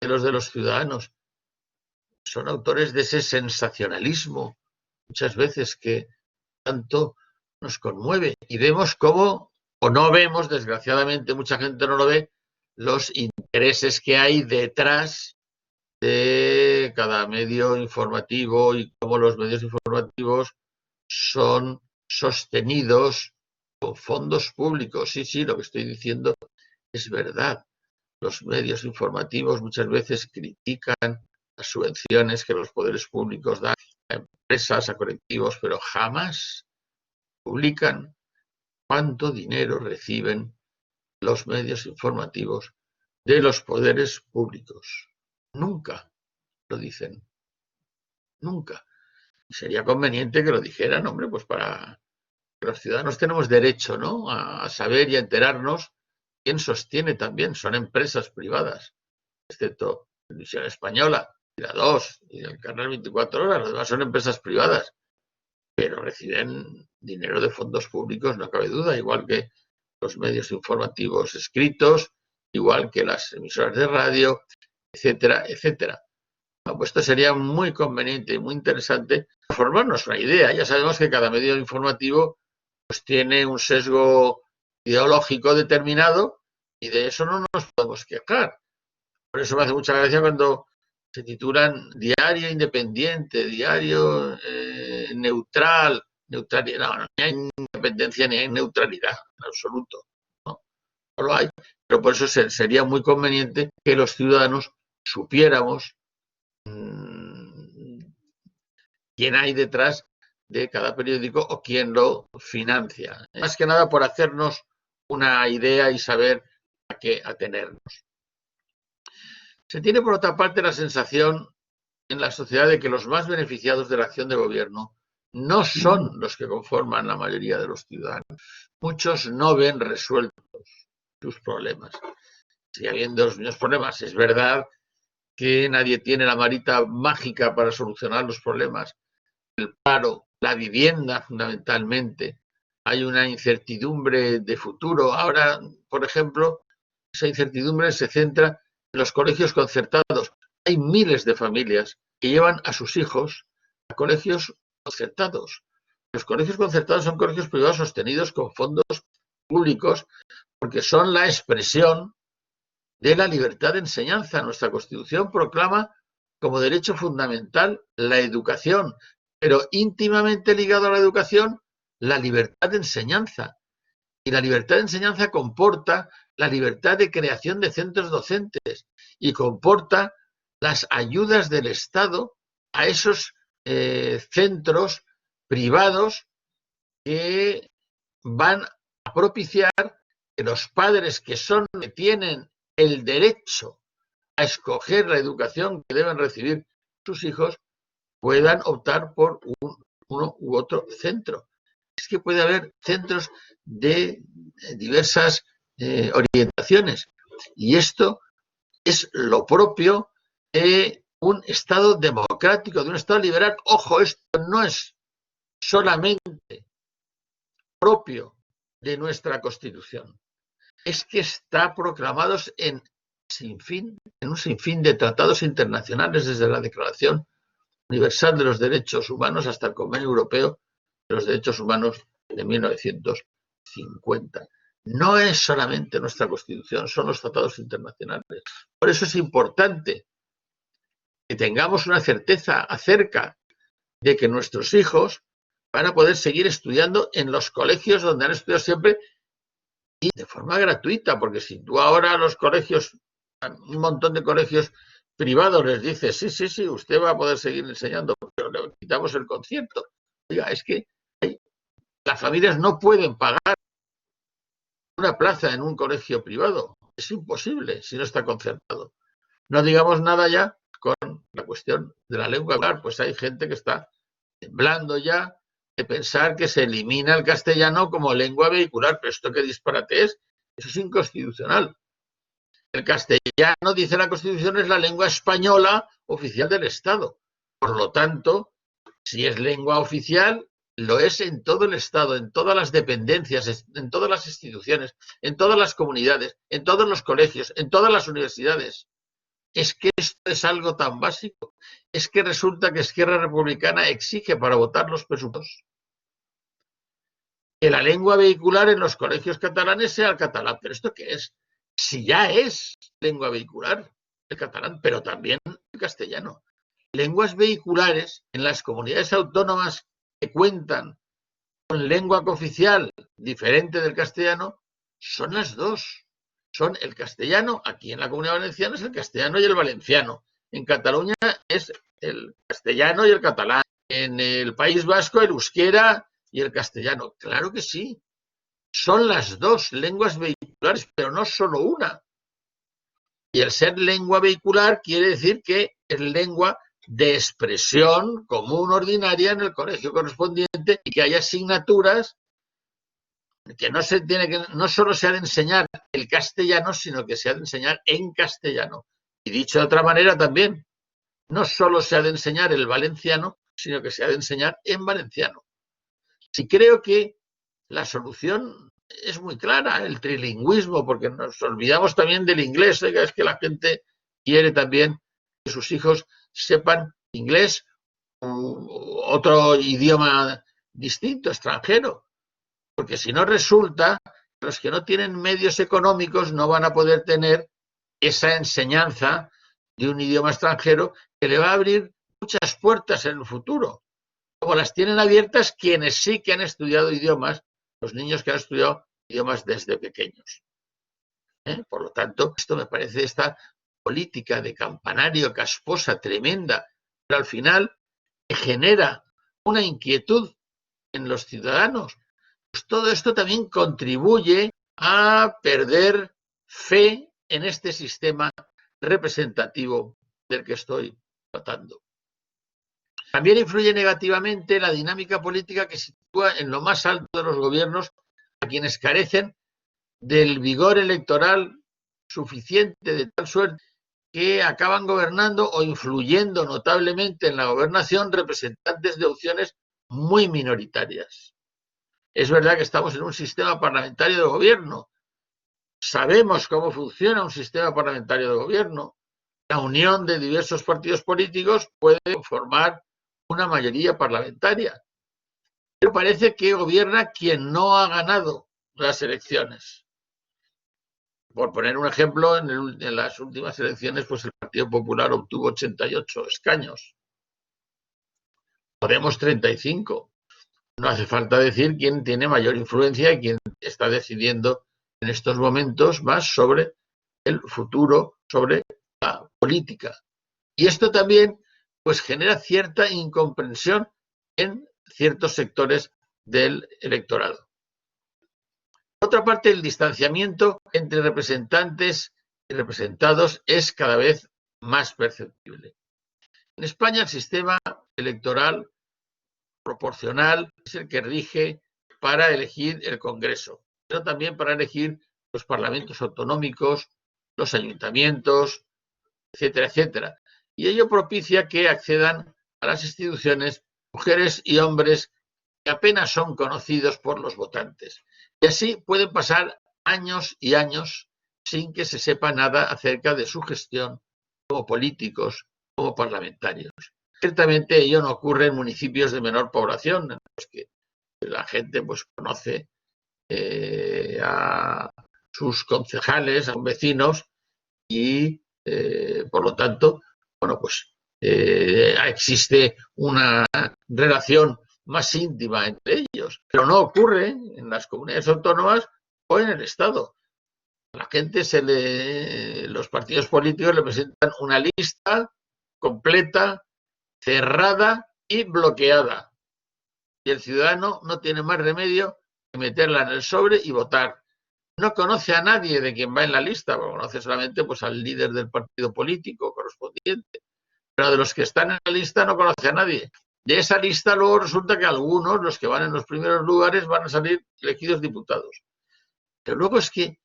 de los ciudadanos. Son autores de ese sensacionalismo, muchas veces que tanto nos conmueve. Y vemos cómo, o no vemos, desgraciadamente mucha gente no lo ve, los intereses que hay detrás de cada medio informativo y cómo los medios informativos son sostenidos con fondos públicos. Sí, sí, lo que estoy diciendo es verdad. Los medios informativos muchas veces critican las subvenciones que los poderes públicos dan a empresas, a colectivos, pero jamás publican cuánto dinero reciben los medios informativos de los poderes públicos. Nunca lo dicen. Nunca. Y sería conveniente que lo dijeran, hombre, pues para que los ciudadanos tenemos derecho, ¿no?, a saber y a enterarnos quién sostiene también. Son empresas privadas, excepto Televisión Española, y la 2, y el canal 24 horas, los demás son empresas privadas, pero reciben dinero de fondos públicos, no cabe duda, igual que los medios informativos escritos, igual que las emisoras de radio, etcétera, etcétera. Pues esto sería muy conveniente y muy interesante formarnos una idea. Ya sabemos que cada medio informativo pues tiene un sesgo ideológico determinado y de eso no nos podemos quejar. Por eso me hace mucha gracia cuando se titulan diario independiente, diario neutral. No, no hay independencia ni hay neutralidad en absoluto. No lo hay. Pero por eso sería muy conveniente que los ciudadanos supiéramos quién hay detrás de cada periódico o quién lo financia. Más que nada por hacernos una idea y saber a qué atenernos. Se tiene, por otra parte, la sensación en la sociedad de que los más beneficiados de la acción de gobierno no son los que conforman la mayoría de los ciudadanos. Muchos no ven resueltos sus problemas. Sigue habiendo los mismos problemas. Es verdad que nadie tiene la varita mágica para solucionar los problemas. El paro, la vivienda fundamentalmente. Hay una incertidumbre de futuro. Ahora, por ejemplo, esa incertidumbre se centra en los colegios concertados. Hay miles de familias que llevan a sus hijos a colegios concertados. Los colegios concertados son colegios privados sostenidos con fondos públicos porque son la expresión de la libertad de enseñanza. Nuestra Constitución proclama como derecho fundamental la educación, pero íntimamente ligado a la educación, la libertad de enseñanza. Y la libertad de enseñanza comporta la libertad de creación de centros docentes y comporta las ayudas del Estado a esos centros privados que van a propiciar que los padres que tienen el derecho a escoger la educación que deben recibir sus hijos puedan optar por uno u otro centro. Es que puede haber centros de diversas orientaciones y esto es lo propio de un Estado democrático, de un Estado liberal. Ojo, esto no es solamente propio de nuestra Constitución, es que está proclamado en un sinfín de tratados internacionales, desde la Declaración Universal de los Derechos Humanos hasta el Convenio Europeo de los Derechos Humanos de 1950. No es solamente nuestra Constitución, son los tratados internacionales. Por eso es importante que tengamos una certeza acerca de que nuestros hijos van a poder seguir estudiando en los colegios donde han estudiado siempre y de forma gratuita, porque si tú ahora los colegios un montón de colegios privados les dice, sí, sí, sí, usted va a poder seguir enseñando, pero le quitamos el concierto. Oiga, es que las familias no pueden pagar una plaza en un colegio privado. Es imposible si no está concertado. No digamos nada ya con la cuestión de la lengua vehicular, pues hay gente que está temblando ya de pensar que se elimina el castellano como lengua vehicular, pero esto qué disparate es, eso es inconstitucional. El castellano, dice la Constitución, es la lengua española oficial del Estado. Por lo tanto, si es lengua oficial, lo es en todo el Estado, en todas las dependencias, en todas las instituciones, en todas las comunidades, en todos los colegios, en todas las universidades. Es que esto es algo tan básico. Es que resulta que Esquerra Republicana exige para votar los presupuestos que la lengua vehicular en los colegios catalanes sea el catalán. ¿Pero esto qué es? Si ya es lengua vehicular el catalán, pero también el castellano. Lenguas vehiculares en las comunidades autónomas que cuentan con lengua cooficial diferente del castellano son las dos. Son el castellano, aquí en la Comunidad Valenciana es el castellano y el valenciano. En Cataluña es el castellano y el catalán. En el País Vasco el euskera y el castellano. Claro que sí. Son las dos lenguas vehiculares, pero no solo una. Y el ser lengua vehicular quiere decir que es lengua de expresión común ordinaria en el colegio correspondiente y que hay asignaturas que no se tiene que, no solo se ha de enseñar el castellano, sino que se ha de enseñar en castellano. Y dicho de otra manera también, no solo se ha de enseñar el valenciano, sino que se ha de enseñar en valenciano. Y creo que la solución es muy clara, el trilingüismo, porque nos olvidamos también del inglés, es que la gente quiere también que sus hijos sepan inglés u otro idioma distinto, extranjero, porque si no resulta que los que no tienen medios económicos no van a poder tener esa enseñanza de un idioma extranjero que le va a abrir muchas puertas en el futuro, como las tienen abiertas quienes sí que han estudiado idiomas, los niños que han estudiado idiomas desde pequeños. Por lo tanto, esto me parece esta política de campanario casposa tremenda, pero al final genera una inquietud en los ciudadanos. Pues todo esto también contribuye a perder fe en este sistema representativo del que estoy tratando. También influye negativamente la dinámica política que sitúa en lo más alto de los gobiernos a quienes carecen del vigor electoral suficiente de tal suerte que acaban gobernando o influyendo notablemente en la gobernación representantes de opciones muy minoritarias. Es verdad que estamos en un sistema parlamentario de gobierno. Sabemos cómo funciona un sistema parlamentario de gobierno. La unión de diversos partidos políticos puede formar una mayoría parlamentaria. Pero parece que gobierna quien no ha ganado las elecciones. Por poner un ejemplo, en las últimas elecciones, pues el Partido Popular obtuvo 88 escaños. Podemos 35. No hace falta decir quién tiene mayor influencia y quién está decidiendo en estos momentos más sobre el futuro, sobre la política. Y esto también pues genera cierta incomprensión en ciertos sectores del electorado. Por otra parte, el distanciamiento entre representantes y representados es cada vez más perceptible. En España el sistema electoral proporcional es el que rige para elegir el Congreso, pero también para elegir los parlamentos autonómicos, los ayuntamientos, etcétera, etcétera. Y ello propicia que accedan a las instituciones mujeres y hombres que apenas son conocidos por los votantes. Y así pueden pasar años y años sin que se sepa nada acerca de su gestión como políticos, como parlamentarios. Ciertamente ello no ocurre en municipios de menor población, en los que la gente pues conoce a sus concejales, a sus vecinos y por lo tanto, bueno, pues existe una relación más íntima entre ellos, pero no ocurre en las comunidades autónomas o en el Estado. A la gente los partidos políticos le presentan una lista completa, cerrada y bloqueada. Y el ciudadano no tiene más remedio que meterla en el sobre y votar. No conoce a nadie de quien va en la lista, conoce solamente pues, al líder del partido político correspondiente. Pero de los que están en la lista no conoce a nadie. De esa lista luego resulta que algunos, los que van en los primeros lugares, van a salir elegidos diputados. Pero luego es que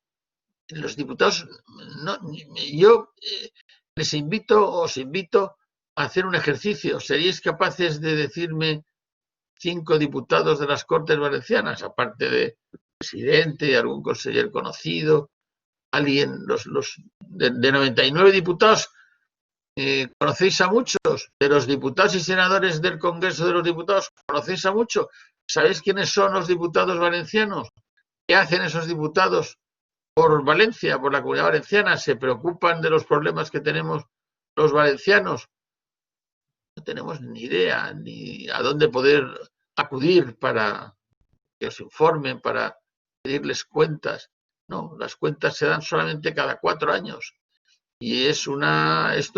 los diputados, no, yo os invito a hacer un ejercicio. ¿Seríais capaces de decirme 5 diputados de las Cortes Valencianas, aparte de presidente y algún consejero conocido, alguien, los de 99 diputados, ¿conocéis a muchos? De los diputados y senadores del Congreso de los Diputados, ¿conocéis a muchos? ¿Sabéis quiénes son los diputados valencianos? ¿Qué hacen esos diputados por Valencia, por la Comunidad Valenciana? ¿Se preocupan de los problemas que tenemos los valencianos? No tenemos ni idea ni a dónde poder acudir para que os informen, para pedirles cuentas. No, las cuentas se dan solamente cada 4 años. Y esto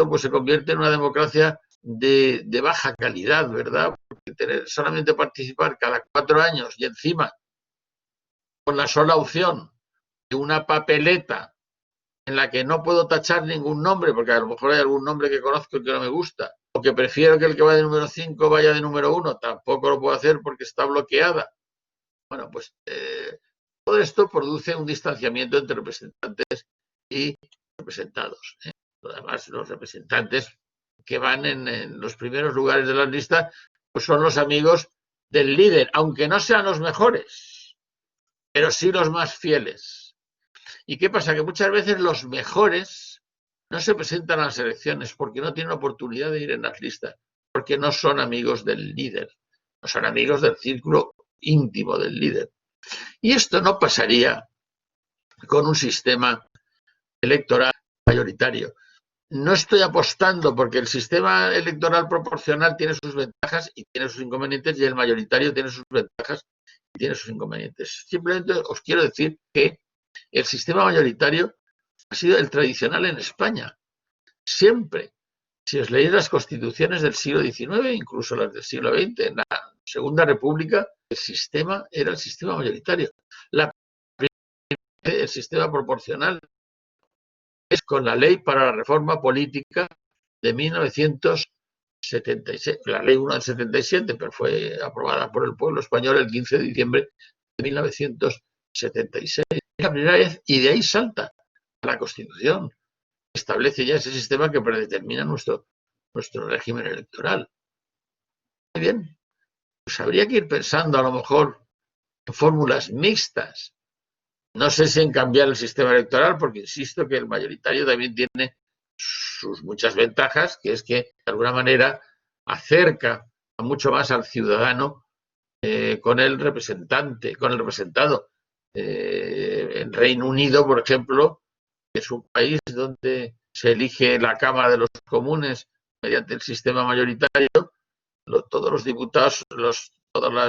pues se convierte en una democracia de baja calidad, ¿verdad? Porque solamente participar cada 4 años y encima con la sola opción de una papeleta en la que no puedo tachar ningún nombre, porque a lo mejor hay algún nombre que conozco y que no me gusta, o que prefiero que el que va de número 5 vaya de número 1, tampoco lo puedo hacer porque está bloqueada. Bueno, pues todo esto produce un distanciamiento entre representantes y representados. Además, los representantes que van en los primeros lugares de la lista pues son los amigos del líder, aunque no sean los mejores, pero sí los más fieles. ¿Y qué pasa? Que muchas veces los mejores no se presentan a las elecciones porque no tienen oportunidad de ir en las listas, porque no son amigos del líder, no son amigos del círculo íntimo del líder. Y esto no pasaría con un sistema electoral mayoritario. No estoy apostando porque el sistema electoral proporcional tiene sus ventajas y tiene sus inconvenientes y el mayoritario tiene sus ventajas y tiene sus inconvenientes. Simplemente os quiero decir que el sistema mayoritario ha sido el tradicional en España. Siempre. Si os leéis las constituciones del siglo XIX, incluso las del siglo XX, en la Segunda República, el sistema era el sistema mayoritario. El sistema proporcional es con la Ley para la Reforma Política de 1976, la Ley 1 del 77, pero fue aprobada por el pueblo español el 15 de diciembre de 1976. Es la primera vez y de ahí salta a la Constitución. Establece ya ese sistema que predetermina nuestro régimen electoral. Muy bien, pues habría que ir pensando a lo mejor en fórmulas mixtas. No sé si en cambiar el sistema electoral, porque insisto que el mayoritario también tiene sus muchas ventajas, que es que de alguna manera acerca mucho más al ciudadano con el representante, con el representado. En Reino Unido, por ejemplo, es un país donde se elige la Cámara de los Comunes mediante el sistema mayoritario, todos los diputados,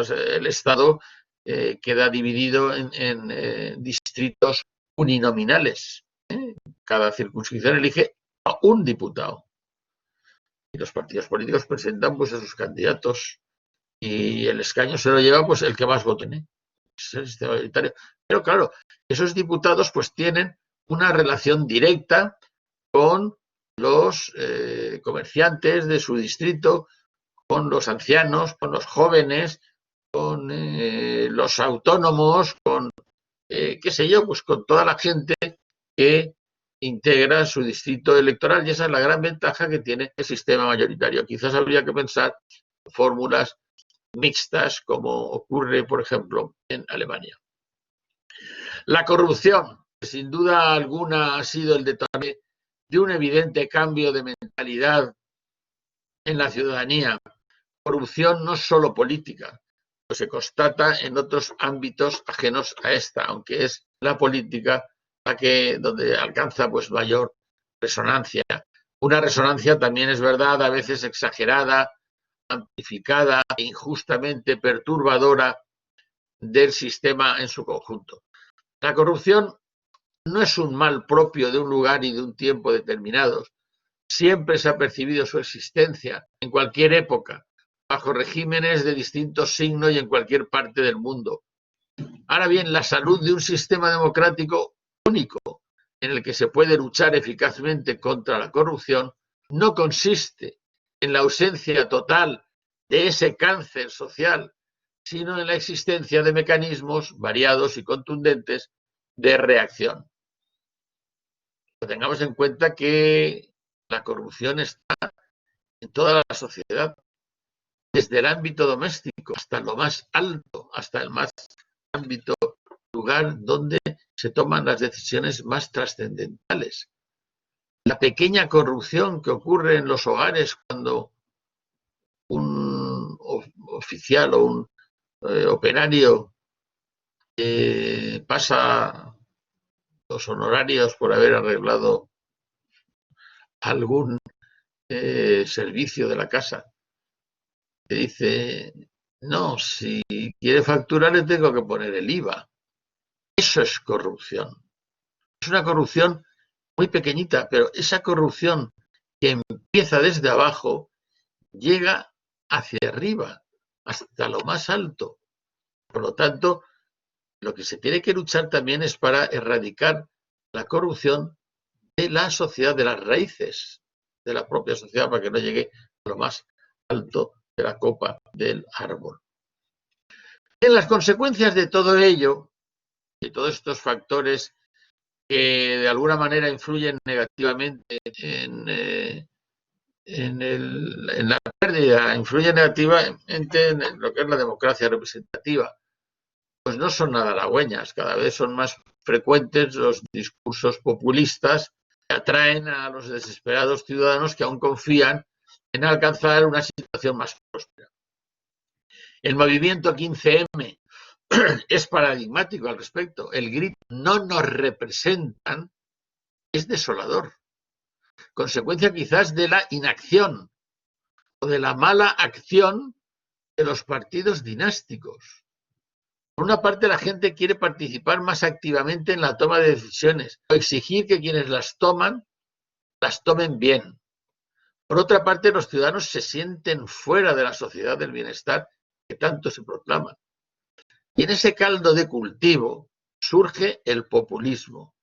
el Estado queda dividido en distritos uninominales. Cada circunscripción elige a un diputado. Y los partidos políticos presentan pues, a sus candidatos y el escaño se lo lleva pues, el que más voto tiene. Es el sistema mayoritario. Pero claro, esos diputados pues tienen una relación directa con los comerciantes de su distrito, con los ancianos, con los jóvenes, con los autónomos, con, qué sé yo, pues con toda la gente que integra su distrito electoral y esa es la gran ventaja que tiene el sistema mayoritario. Quizás habría que pensar en fórmulas mixtas como ocurre, por ejemplo, en Alemania. La corrupción, sin duda alguna, ha sido el detonante de un evidente cambio de mentalidad en la ciudadanía. Corrupción no es solo política, pues se constata en otros ámbitos ajenos a esta, aunque es la política la que donde alcanza pues mayor resonancia. Una resonancia también es verdad, a veces exagerada, amplificada e injustamente perturbadora del sistema en su conjunto. La corrupción no es un mal propio de un lugar y de un tiempo determinados. Siempre se ha percibido su existencia, en cualquier época, bajo regímenes de distintos signos y en cualquier parte del mundo. Ahora bien, la salud de un sistema democrático único, en el que se puede luchar eficazmente contra la corrupción, no consiste en la ausencia total de ese cáncer social, sino en la existencia de mecanismos variados y contundentes de reacción. Tengamos en cuenta que la corrupción está en toda la sociedad, desde el ámbito doméstico hasta lo más alto, hasta el más ámbito, lugar donde se toman las decisiones más trascendentales. La pequeña corrupción que ocurre en los hogares cuando un oficial o un operario pasa los honorarios por haber arreglado algún servicio de la casa, que dice, no, si quiere facturar le tengo que poner el IVA. Eso es corrupción. Es una corrupción muy pequeñita, pero esa corrupción que empieza desde abajo llega hacia arriba, hasta lo más alto. Por lo tanto, lo que se tiene que luchar también es para erradicar la corrupción de la sociedad, de las raíces de la propia sociedad, para que no llegue a lo más alto de la copa del árbol. En las consecuencias de todo ello, de todos estos factores que de alguna manera influyen negativamente en la pérdida, influyen negativamente en lo que es la democracia representativa, pues no son nada halagüeñas. Cada vez son más frecuentes los discursos populistas que atraen a los desesperados ciudadanos que aún confían en alcanzar una situación más próspera. El movimiento 15M es paradigmático al respecto. El grito "no nos representan" es desolador. Consecuencia quizás de la inacción o de la mala acción de los partidos dinásticos. Por una parte, la gente quiere participar más activamente en la toma de decisiones o exigir que quienes las tomen bien. Por otra parte, los ciudadanos se sienten fuera de la sociedad del bienestar que tanto se proclama. Y en ese caldo de cultivo surge el populismo.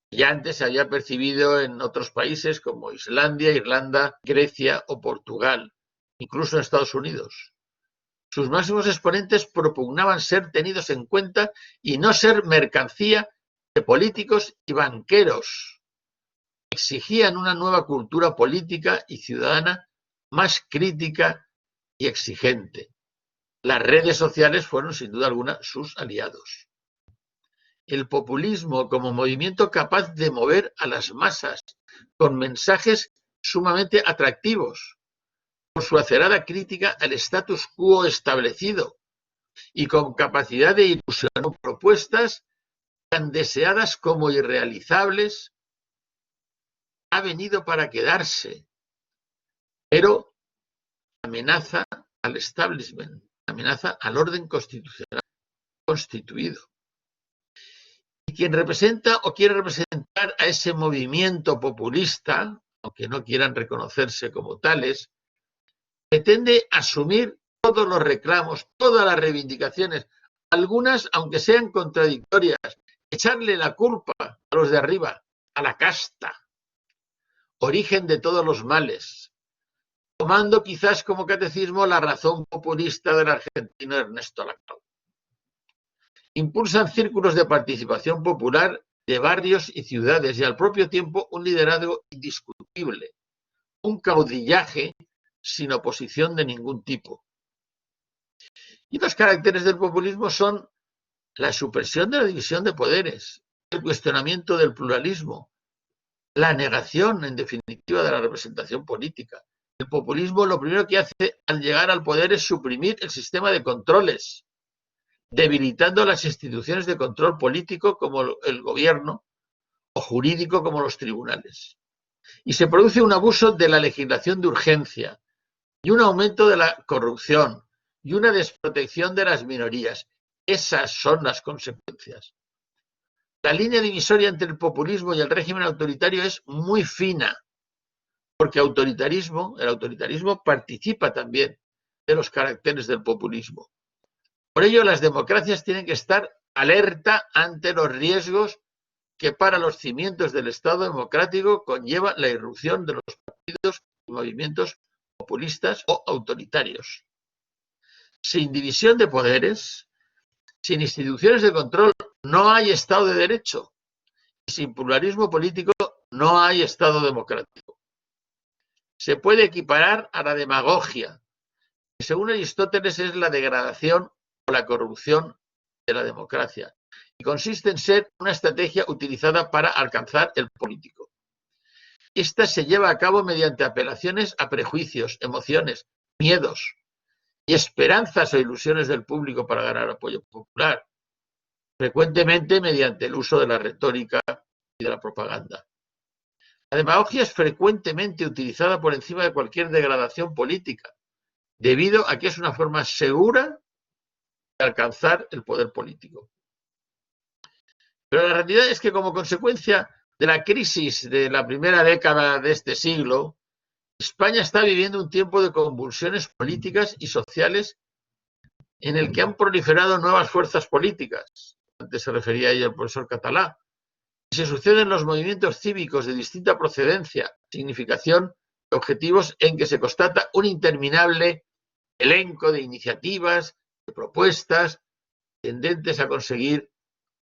Ya antes se había percibido en otros países como Islandia, Irlanda, Grecia o Portugal, incluso en Estados Unidos. Sus máximos exponentes propugnaban ser tenidos en cuenta y no ser mercancía de políticos y banqueros. Exigían una nueva cultura política y ciudadana más crítica y exigente. Las redes sociales fueron sin duda alguna sus aliados. El populismo como movimiento capaz de mover a las masas con mensajes sumamente atractivos, por su acerada crítica al status quo establecido y con capacidad de ilusionar propuestas tan deseadas como irrealizables, ha venido para quedarse, pero amenaza al establishment, amenaza al orden constitucional constituido. Y quien representa o quiere representar a ese movimiento populista, aunque no quieran reconocerse como tales, pretende asumir todos los reclamos, todas las reivindicaciones, algunas, aunque sean contradictorias, echarle la culpa a los de arriba, a la casta, origen de todos los males, tomando quizás como catecismo la razón populista del argentino Ernesto Laclau. Impulsan círculos de participación popular de barrios y ciudades y al propio tiempo un liderazgo indiscutible, un caudillaje sin oposición de ningún tipo. Y los caracteres del populismo son la supresión de la división de poderes, el cuestionamiento del pluralismo, la negación, en definitiva, de la representación política. El populismo lo primero que hace al llegar al poder es suprimir el sistema de controles, debilitando las instituciones de control político como el gobierno o jurídico como los tribunales. Y se produce un abuso de la legislación de urgencia y un aumento de la corrupción y una desprotección de las minorías. Esas son las consecuencias. La línea divisoria entre el populismo y el régimen autoritario es muy fina, porque el autoritarismo participa también de los caracteres del populismo. Por ello, las democracias tienen que estar alerta ante los riesgos que para los cimientos del Estado democrático conlleva la irrupción de los partidos y movimientos populistas o autoritarios. Sin división de poderes, sin instituciones de control, no hay Estado de Derecho. Y sin pluralismo político, no hay Estado democrático. Se puede equiparar a la demagogia, que según Aristóteles es la degradación o la corrupción de la democracia, y consiste en ser una estrategia utilizada para alcanzar el político. Esta se lleva a cabo mediante apelaciones a prejuicios, emociones, miedos y esperanzas o ilusiones del público para ganar apoyo popular, frecuentemente mediante el uso de la retórica y de la propaganda. La demagogia es frecuentemente utilizada por encima de cualquier degradación política, debido a que es una forma segura de alcanzar el poder político. Pero la realidad es que como consecuencia de la crisis de la primera década de este siglo, España está viviendo un tiempo de convulsiones políticas y sociales en el que han proliferado nuevas fuerzas políticas. Antes se refería a ello el profesor Catalá. Se suceden los movimientos cívicos de distinta procedencia, significación y objetivos en que se constata un interminable elenco de iniciativas, de propuestas tendentes a conseguir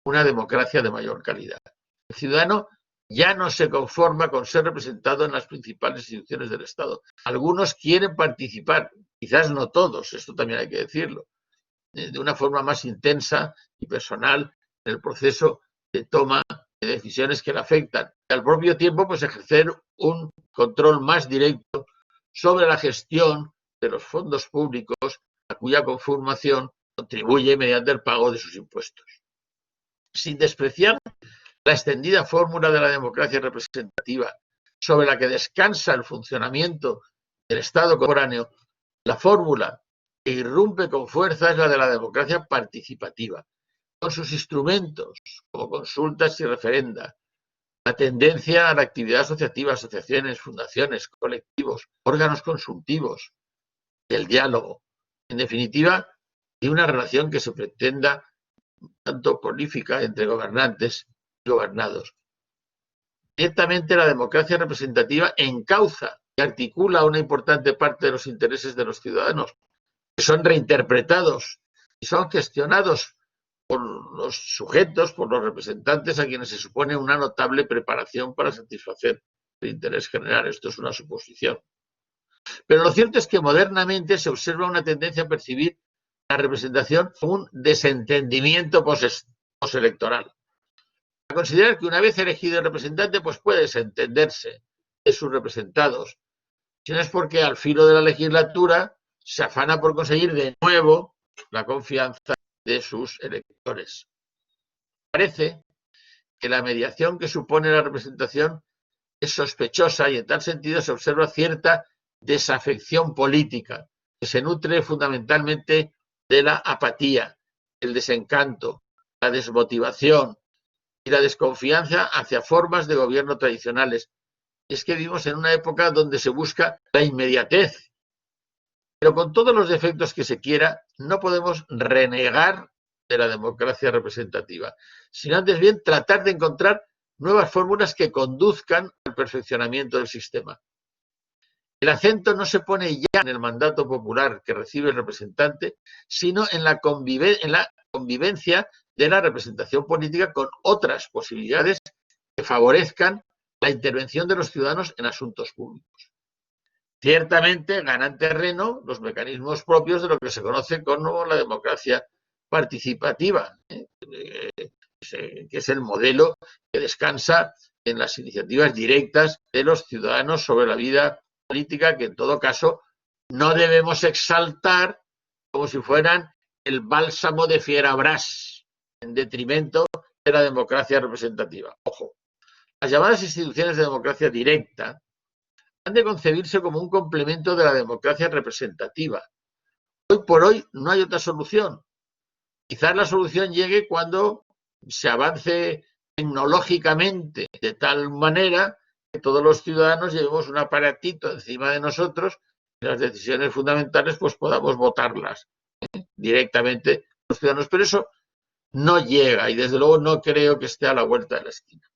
una democracia de mayor calidad. El ciudadano ya no se conforma con ser representado en las principales instituciones del Estado. Algunos quieren participar, quizás no todos, esto también hay que decirlo, de una forma más intensa y personal en el proceso de toma de decisiones que le afectan. Y al propio tiempo, pues ejercer un control más directo sobre la gestión de los fondos públicos a cuya conformación contribuye mediante el pago de sus impuestos. Sin despreciar la extendida fórmula de la democracia representativa sobre la que descansa el funcionamiento del Estado contemporáneo, la fórmula que irrumpe con fuerza es la de la democracia participativa, con sus instrumentos como consultas y referenda, la tendencia a la actividad asociativa, asociaciones, fundaciones, colectivos, órganos consultivos, el diálogo, en definitiva, y una relación que se pretenda tanto prolífica entre gobernantes y gobernados. Ciertamente la democracia representativa encauza y articula una importante parte de los intereses de los ciudadanos, que son reinterpretados y son gestionados por los sujetos, por los representantes a quienes se supone una notable preparación para satisfacer el interés general. Esto es una suposición. Pero lo cierto es que modernamente se observa una tendencia a percibir la representación como un desentendimiento postelectoral. A considerar que una vez elegido el representante, pues puede desentenderse de sus representados, si no es porque al filo de la legislatura se afana por conseguir de nuevo la confianza de sus electores. Parece que la mediación que supone la representación es sospechosa y en tal sentido se observa cierta desafección política, que se nutre fundamentalmente de la apatía, el desencanto, la desmotivación y la desconfianza hacia formas de gobierno tradicionales. Es que vivimos en una época donde se busca la inmediatez, pero con todos los defectos que se quiera, no podemos renegar de la democracia representativa, sino antes bien tratar de encontrar nuevas fórmulas que conduzcan al perfeccionamiento del sistema. El acento no se pone ya en el mandato popular que recibe el representante, sino en la convivencia de la representación política con otras posibilidades que favorezcan la intervención de los ciudadanos en asuntos públicos. Ciertamente ganan terreno los mecanismos propios de lo que se conoce como la democracia participativa, que es el modelo que descansa en las iniciativas directas de los ciudadanos sobre la vida política, que en todo caso no debemos exaltar como si fueran el bálsamo de Fierabras en detrimento de la democracia representativa. Ojo, las llamadas instituciones de democracia directa han de concebirse como un complemento de la democracia representativa. Hoy por hoy no hay otra solución. Quizás la solución llegue cuando se avance tecnológicamente de tal manera que todos los ciudadanos llevemos un aparatito encima de nosotros y las decisiones fundamentales pues podamos votarlas directamente los ciudadanos. Pero eso no llega y desde luego no creo que esté a la vuelta de la esquina.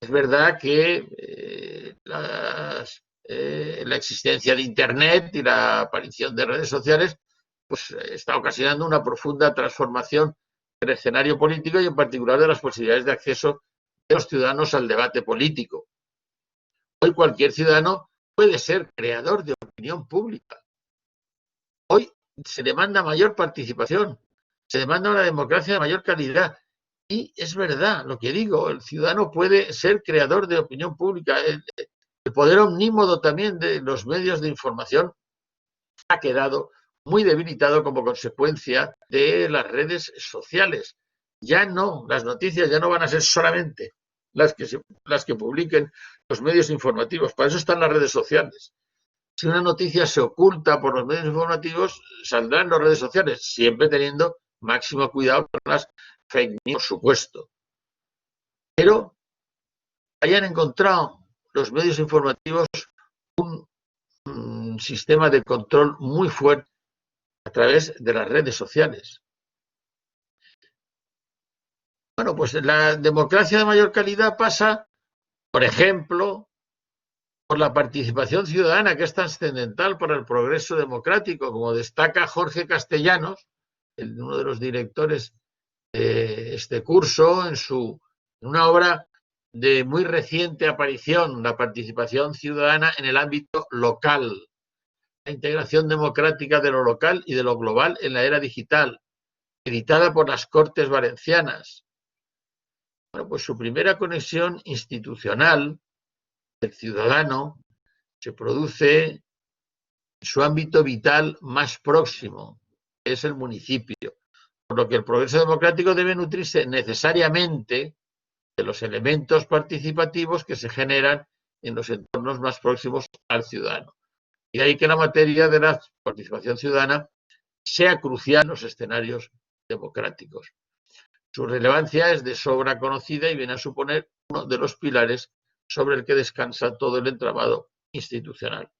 Es verdad que la existencia de Internet y la aparición de redes sociales pues está ocasionando una profunda transformación del escenario político y en particular de las posibilidades de acceso de los ciudadanos al debate político. Hoy cualquier ciudadano puede ser creador de opinión pública. Hoy se demanda mayor participación, se demanda una democracia de mayor calidad. Y es verdad lo que digo, el ciudadano puede ser creador de opinión pública. El poder omnímodo también de los medios de información ha quedado muy debilitado como consecuencia de las redes sociales. Ya no, las noticias ya no van a ser solamente las que publiquen los medios informativos, para eso están las redes sociales. Si una noticia se oculta por los medios informativos, saldrá en las redes sociales, siempre teniendo máximo cuidado con las fake news, por supuesto. Pero hayan encontrado los medios informativos un sistema de control muy fuerte a través de las redes sociales. Bueno, pues la democracia de mayor calidad pasa, por ejemplo, por la participación ciudadana, que es trascendental para el progreso democrático, como destaca Jorge Castellanos, uno de los directores de este curso, en una obra de muy reciente aparición, la participación ciudadana en el ámbito local, la integración democrática de lo local y de lo global en la era digital, editada por las Cortes Valencianas. Bueno, pues su primera conexión institucional del ciudadano se produce en su ámbito vital más próximo, que es el municipio, por lo que el progreso democrático debe nutrirse necesariamente de los elementos participativos que se generan en los entornos más próximos al ciudadano. Y de ahí que la materia de la participación ciudadana sea crucial en los escenarios democráticos. Su relevancia es de sobra conocida y viene a suponer uno de los pilares sobre el que descansa todo el entramado institucional.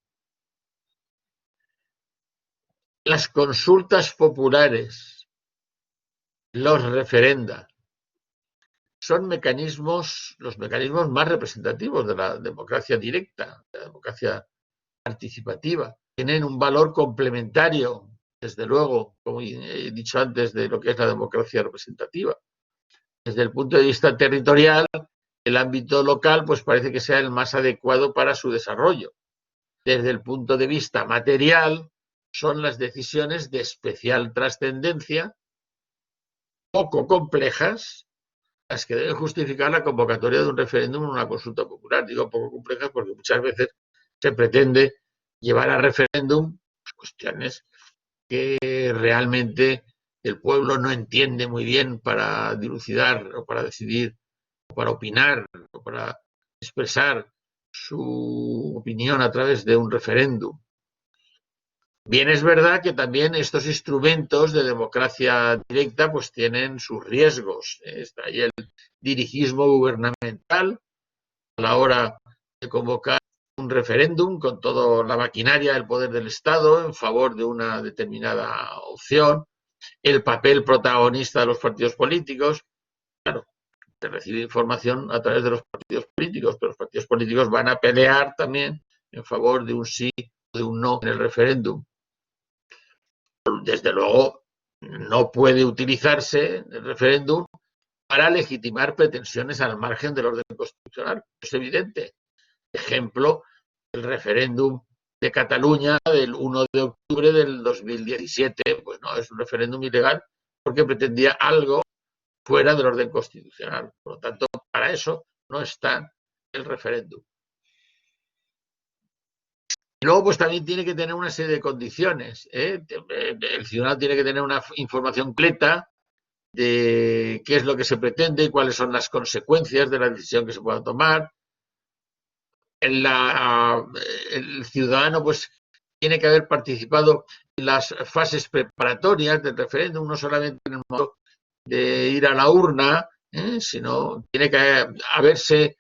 Las consultas populares, los referenda, son los mecanismos más representativos de la democracia directa, de la democracia participativa. Tienen un valor complementario, desde luego, como he dicho antes, de lo que es la democracia representativa. Desde el punto de vista territorial, el ámbito local pues parece que sea el más adecuado para su desarrollo. Desde el punto de vista material, son las decisiones de especial trascendencia, poco complejas, las que deben justificar la convocatoria de un referéndum en una consulta popular. Digo poco complejas porque muchas veces se pretende llevar a referéndum cuestiones que realmente el pueblo no entiende muy bien para dilucidar o para decidir o para opinar o para expresar su opinión a través de un referéndum. Bien, es verdad que también estos instrumentos de democracia directa pues tienen sus riesgos. Está ahí el dirigismo gubernamental a la hora de convocar un referéndum con toda la maquinaria del poder del Estado en favor de una determinada opción, el papel protagonista de los partidos políticos. Claro, se recibe información a través de los partidos políticos, pero los partidos políticos van a pelear también en favor de un sí o de un no en el referéndum. Desde luego, no puede utilizarse el referéndum para legitimar pretensiones al margen del orden constitucional. Es evidente. Ejemplo, el referéndum de Cataluña del 1 de octubre del 2017, pues no, es un referéndum ilegal porque pretendía algo fuera del orden constitucional. Por lo tanto, para eso no está el referéndum. Y luego, pues también tiene que tener una serie de condiciones. El ciudadano tiene que tener una información completa de qué es lo que se pretende y cuáles son las consecuencias de la decisión que se pueda tomar. El ciudadano, pues, tiene que haber participado en las fases preparatorias del referéndum, no solamente en el momento de ir a la urna, sino tiene que haberse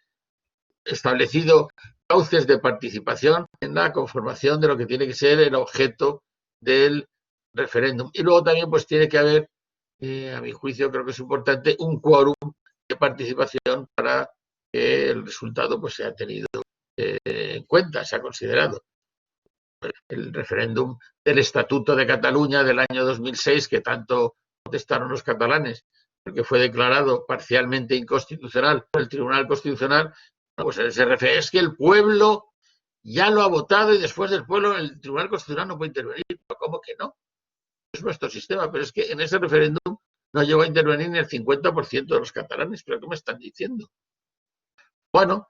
establecido cauces de participación en la conformación de lo que tiene que ser el objeto del referéndum. Y luego también pues tiene que haber, a mi juicio creo que es importante, un quórum de participación para que el resultado pues sea tenido en cuenta, sea considerado. El referéndum del Estatuto de Cataluña del año 2006, que tanto protestaron los catalanes, porque fue declarado parcialmente inconstitucional por el Tribunal Constitucional, pues se refiere, es que el pueblo ya lo ha votado y después del pueblo el Tribunal Constitucional no puede intervenir. ¿Cómo que no? Es nuestro sistema, pero es que en ese referéndum no llegó a intervenir ni el 50% de los catalanes. ¿Pero qué me están diciendo? Bueno,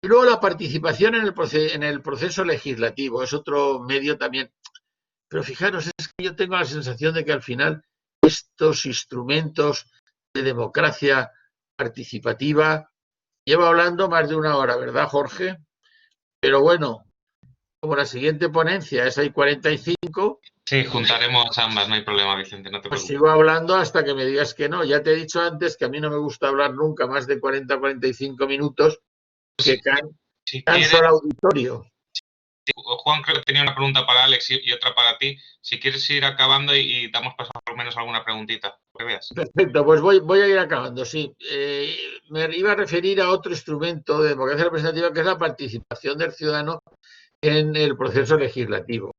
y luego la participación en el proceso legislativo es otro medio también. Pero fijaros, es que yo tengo la sensación de que al final estos instrumentos de democracia participativa, llevo hablando más de una hora, ¿verdad, Jorge? Pero bueno, como la siguiente ponencia es ahí 45. Sí, juntaremos ambas, no hay problema, Vicente, no te Pues preocupes. sigo hablando hasta que me digas que no. Ya te he dicho antes que a mí no me gusta hablar nunca más de 40-45 minutos, que canso al auditorio. Juan, creo que tenía una pregunta para Alex y otra para ti. Si quieres ir acabando y damos paso por lo menos a alguna preguntita, que veas. Perfecto, pues voy a ir acabando, sí. Me iba a referir a otro instrumento de democracia representativa, que es la participación del ciudadano en el proceso legislativo.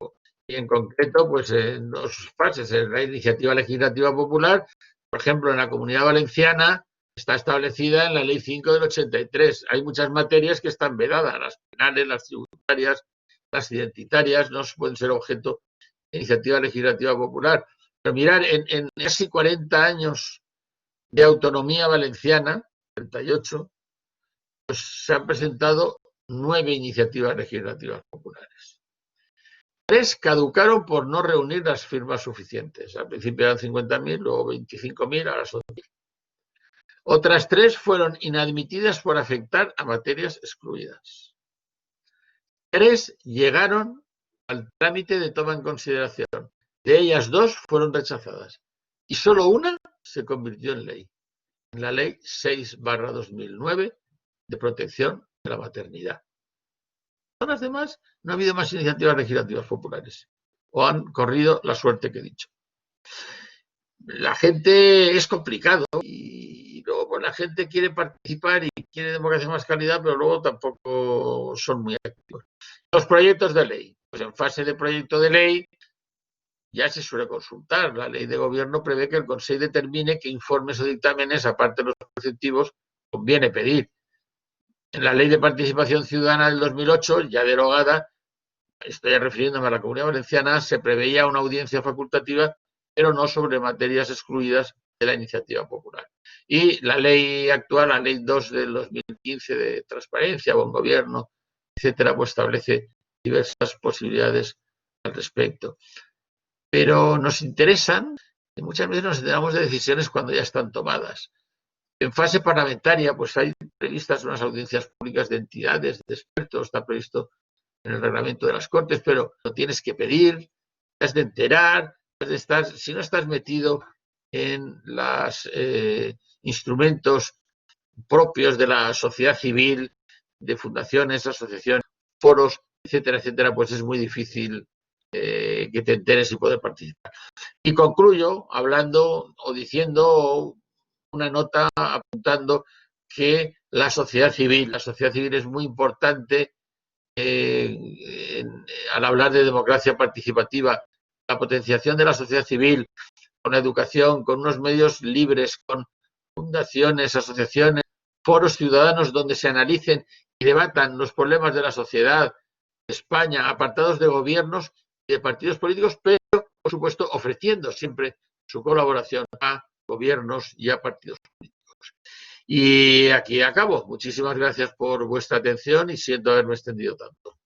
Y en concreto, pues en dos fases. En la iniciativa legislativa popular, por ejemplo, en la Comunidad Valenciana, está establecida en la Ley 5 del 83. Hay muchas materias que están vedadas, las penales, las tributarias, las identitarias, no pueden ser objeto de iniciativa legislativa popular. Pero mirar, en casi 40 años de autonomía valenciana, 38, pues se han presentado 9 iniciativas legislativas populares. 3 caducaron por no reunir las firmas suficientes. Al principio eran 50.000, luego 25.000, ahora son 10.000. Otras 3 fueron inadmitidas por afectar a materias excluidas. 3 llegaron al trámite de toma en consideración. De ellas 2 fueron rechazadas. Y solo una se convirtió en ley. En la Ley 6/2009 de protección de la maternidad. Todas las demás no ha habido más iniciativas legislativas populares. O han corrido la suerte que he dicho. La gente es complicado y luego pues, la gente quiere participar y quiere democracia más calidad, pero luego tampoco son muy activos. Los proyectos de ley. Pues en fase de proyecto de ley ya se suele consultar. La ley de gobierno prevé que el Consejo determine qué informes o dictámenes, aparte de los preceptivos, conviene pedir. En la Ley de Participación Ciudadana del 2008, ya derogada, estoy refiriéndome a la Comunidad Valenciana, se preveía una audiencia facultativa, pero no sobre materias excluidas de la iniciativa popular. Y la ley actual, la Ley 2 del 2015 de transparencia, buen gobierno, etcétera, pues establece diversas posibilidades al respecto. Pero nos interesan, y muchas veces nos enteramos de decisiones cuando ya están tomadas. En fase parlamentaria, pues hay previstas unas audiencias públicas de entidades, de expertos, está previsto en el reglamento de las Cortes, pero lo tienes que pedir, has de enterar, has de estar, si no estás metido en los instrumentos propios de la sociedad civil, de fundaciones, asociaciones, foros, etcétera, etcétera, pues es muy difícil que te enteres y poder participar. Y concluyo hablando o diciendo una nota apuntando que la sociedad civil es muy importante al hablar de democracia participativa, la potenciación de la sociedad civil con educación, con unos medios libres, con fundaciones, asociaciones, foros ciudadanos donde se analicen y debatan los problemas de la sociedad de España, apartados de gobiernos y de partidos políticos, pero, por supuesto, ofreciendo siempre su colaboración a gobiernos y a partidos políticos. Y aquí acabo. Muchísimas gracias por vuestra atención y siento haberme extendido tanto.